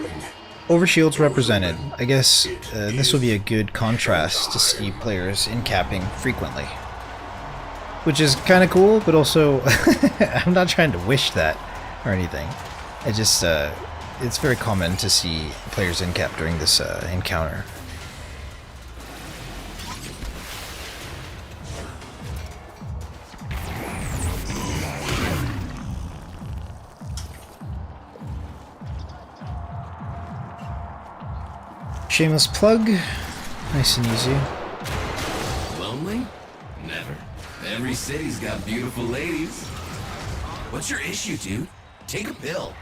overshields represented, I guess this will be a good contrast to see players in capping frequently. Which is kind of cool, but also I'm not trying to wish that or anything. I just it's very common to see players in cap during this encounter. Shameless plug. Nice and easy. Lonely? Never. Every city's got beautiful ladies. What's your issue, dude? Take a pill.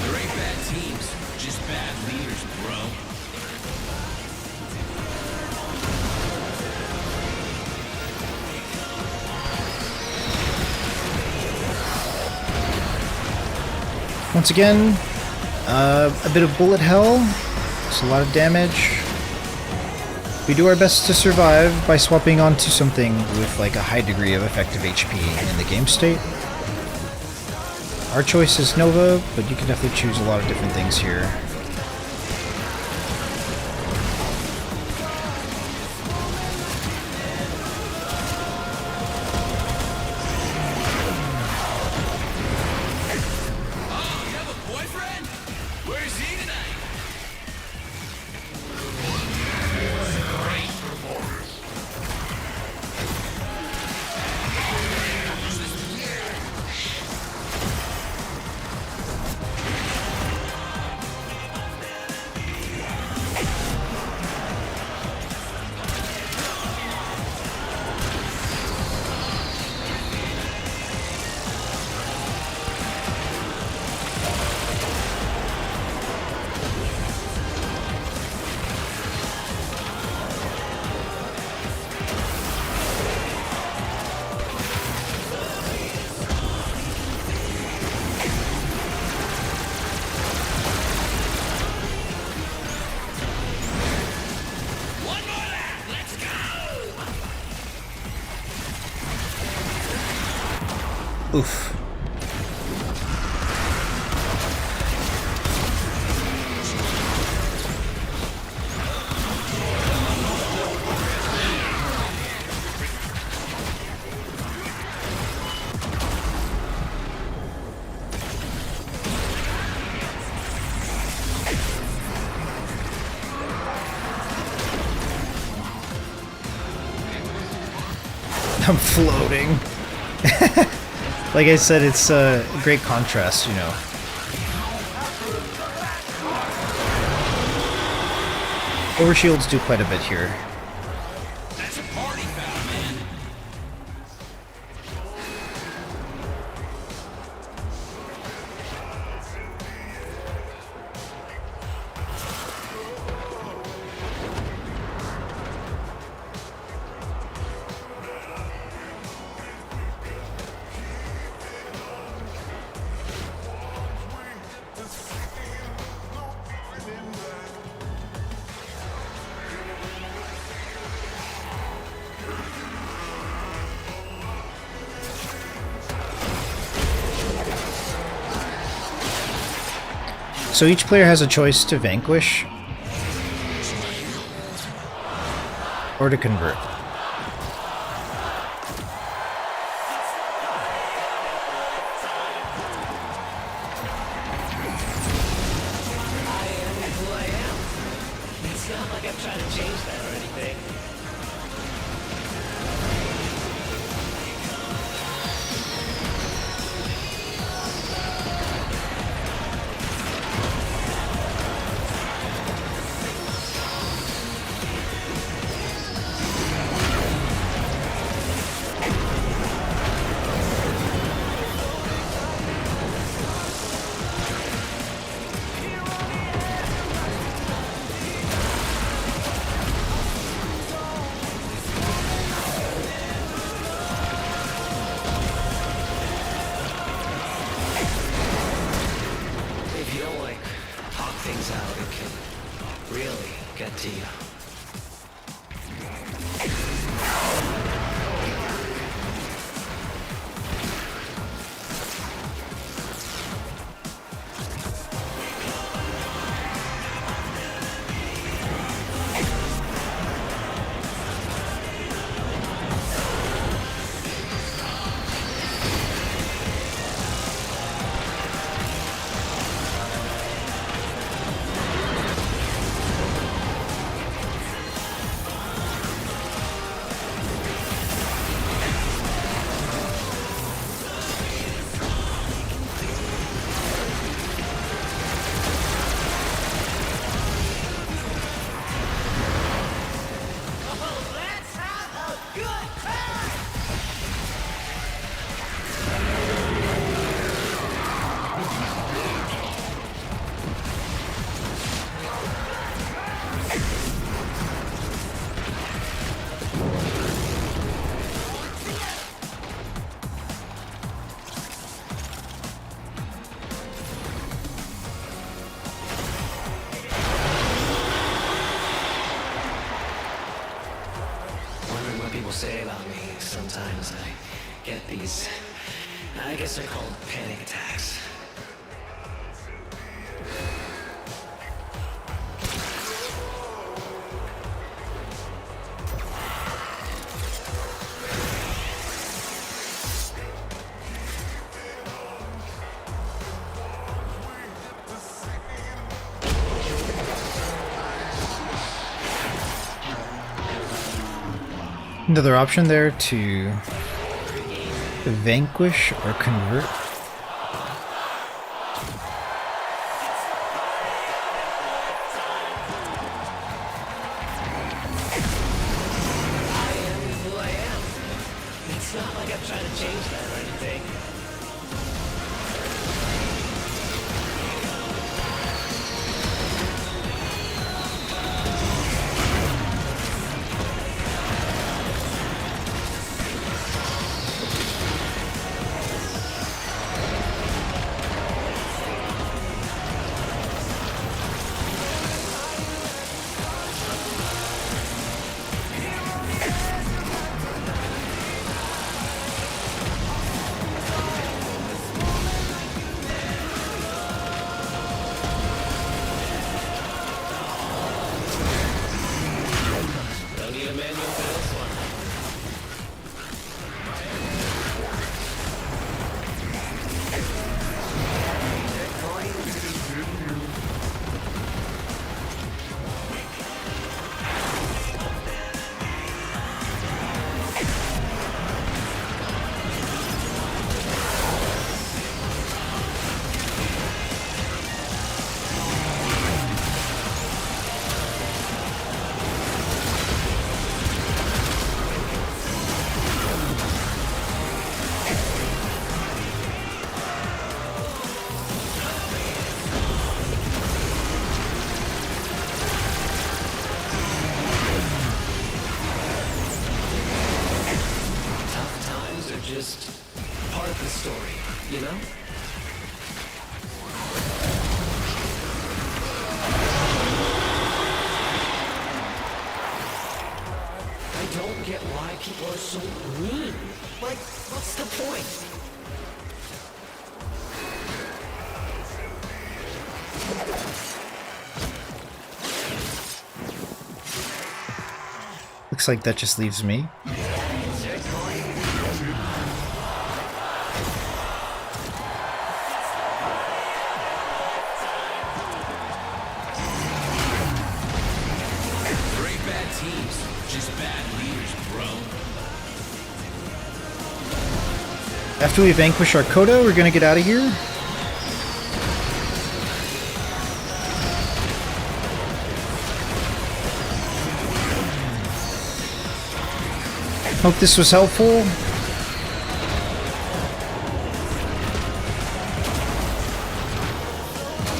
There ain't bad teams, just bad leaders, bro. Once again, a bit of bullet hell. It's a lot of damage. We do our best to survive by swapping onto something with like a high degree of effective HP in the game state. Our choice is Nova, but you can definitely choose a lot of different things here. Oof. I'm floating. Like I said, it's a great contrast, you know. Overshields do quite a bit here. That's a party foul, man. So each player has a choice to vanquish or to convert. It's not like I'm trying to change that or anything. If you don't like talk things out, it can really get to you. sometimes I get these, I guess they're called panic attacks. Another option there to vanquish or convert. It's not like I'm trying to change that or anything. Don't need a manual for this one. Tough times are just part of the story, you know? I don't get why people are so mean. Like, what's the point? Looks like that just leaves me. There ain't bad teams, just bad leaders, bro. After we vanquish our Coda, we're gonna get out of here. Hope this was helpful.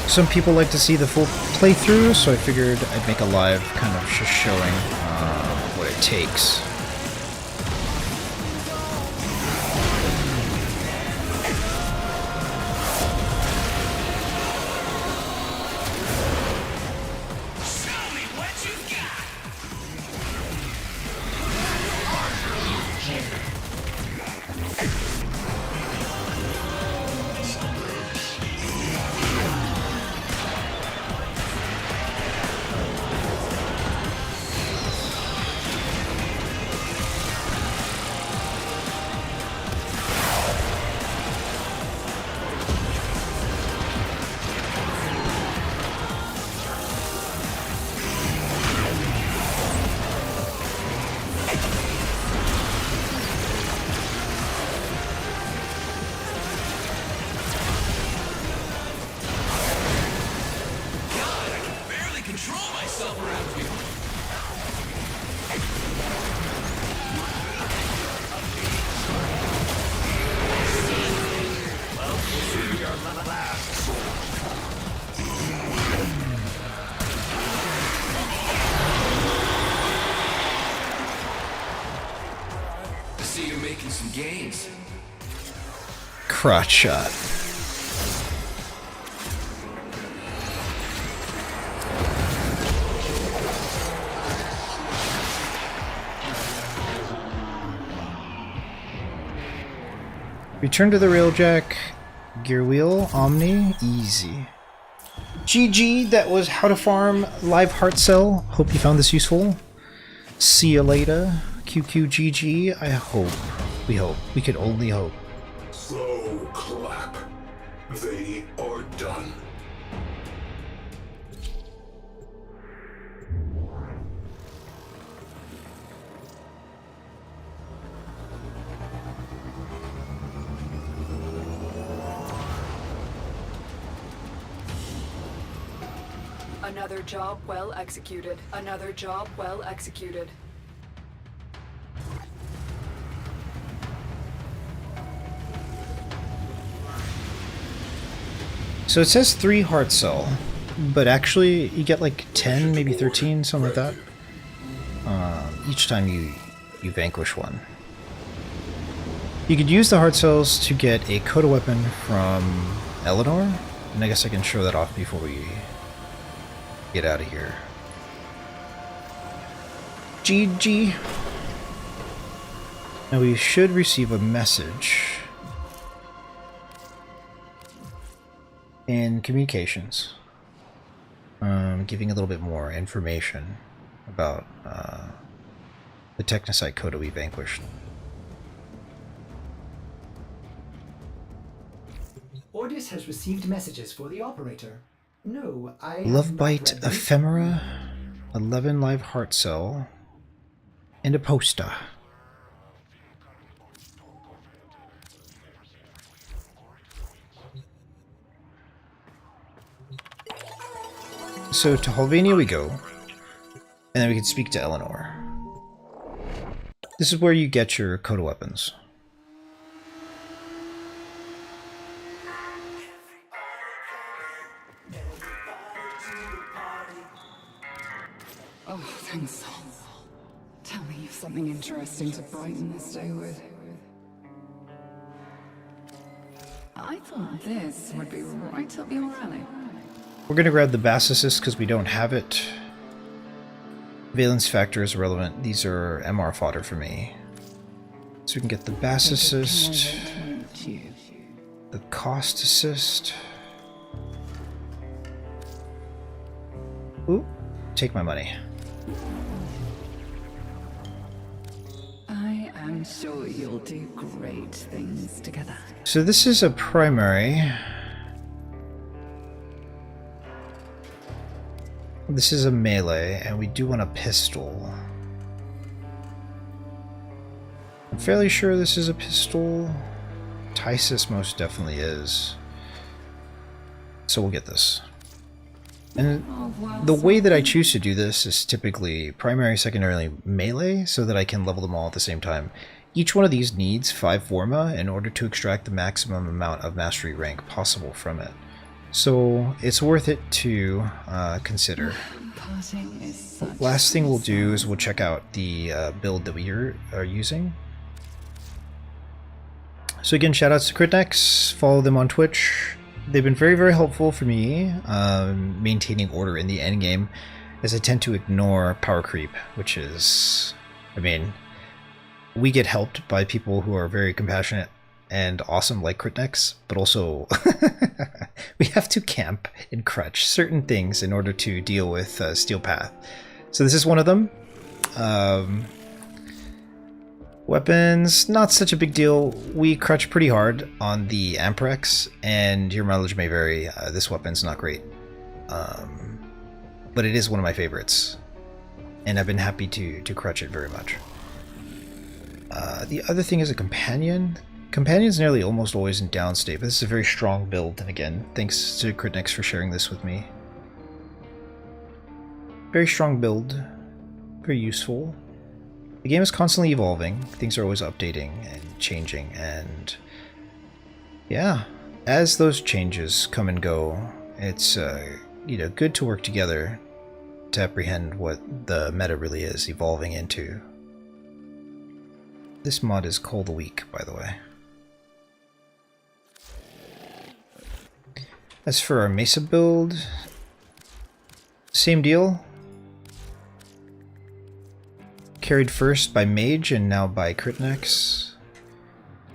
Some people like to see the full playthrough, so I figured I'd make a live kind of just showing what it takes. Show me what you got! God, I can barely control myself around here. I see you're making some gains. Crotch shot. Return to the railjack. Gear wheel. Omni. Easy. GG, that was how to farm live Heartcell. Hope you found this useful. See you later. QQGG. I hope. We hope. We could only hope. Slow clap. They are done. Another job well executed. Another job well executed. So it says 3 Heartcell, but actually you get like 10, maybe 13, something like that. Each time you vanquish one. You could use the Heartcells to get a Coda weapon from Eleanor, and I guess I can show that off before we get out of here. GG. Now we should receive a message in communications, giving a little bit more information about the Technocyte Coda we vanquished. Ordis has received messages for the operator. No, I Love Bite Ephemera, 11 live Heartcell, and a poster. So to Halvania we go, and then we can speak to Eleanor. This is where you get your Coda weapons. Oh, thanks. Tell me you've something interesting to brighten this day with. I thought this would be right up your alley. We're going to grab the Bass Assist because we don't have it. Valence Factor is irrelevant. These are MR fodder for me. So we can get the Bass Assist, the Cost Assist. Ooh, take my money. I am sure you'll do great things together. So this is a primary. This is a melee, and we do want a pistol. I'm fairly sure this is a pistol. Tysis most definitely is. So we'll get this. And the way that I choose to do this is typically primary, secondary, melee, so that I can level them all at the same time. Each one of these needs 5 Vorma in order to extract the maximum amount of mastery rank possible from it. So it's worth it to consider. Last thing we'll do is we'll check out the build that we are using. So again, shoutouts to Critnex, follow them on Twitch. They've been very, very helpful for me maintaining order in the endgame, as I tend to ignore power creep, which is, I mean, we get helped by people who are very compassionate and awesome like Critnex, but also we have to camp and crutch certain things in order to deal with Steel Path. So this is one of them. Weapons, not such a big deal. We crutch pretty hard on the Amprex, and your mileage may vary. This weapon's not great, but it is one of my favorites, and I've been happy to crutch it very much. The other thing is a companion. Companion's nearly almost always in downstate, but this is a very strong build, and again, thanks to Critnex for sharing this with me. Very strong build, very useful. The game is constantly evolving, things are always updating and changing, and yeah, as those changes come and go, it's good to work together to apprehend what the meta really is evolving into. This mod is Call the Week, by the way. As for our Mesa build, same deal. Carried first by Mage and now by Critnex.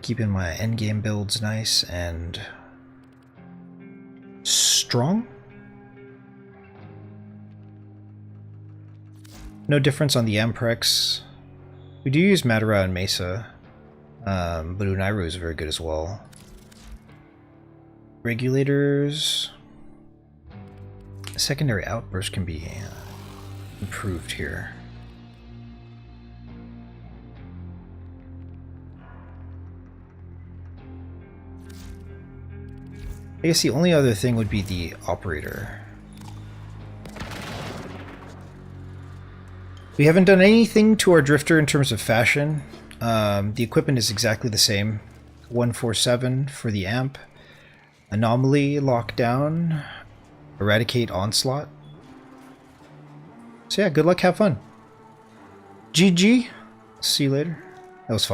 Keeping my endgame builds nice and strong. No difference on the Amprex. We do use Madara and Mesa, but Unairu is very good as well. Regulators. Secondary outburst can be improved here. I guess the only other thing would be the operator. We haven't done anything to our drifter in terms of fashion. The equipment is exactly the same. 147 for the amp. Anomaly, lockdown, eradicate onslaught. So yeah, good luck, have fun. GG. See you later. That was fun.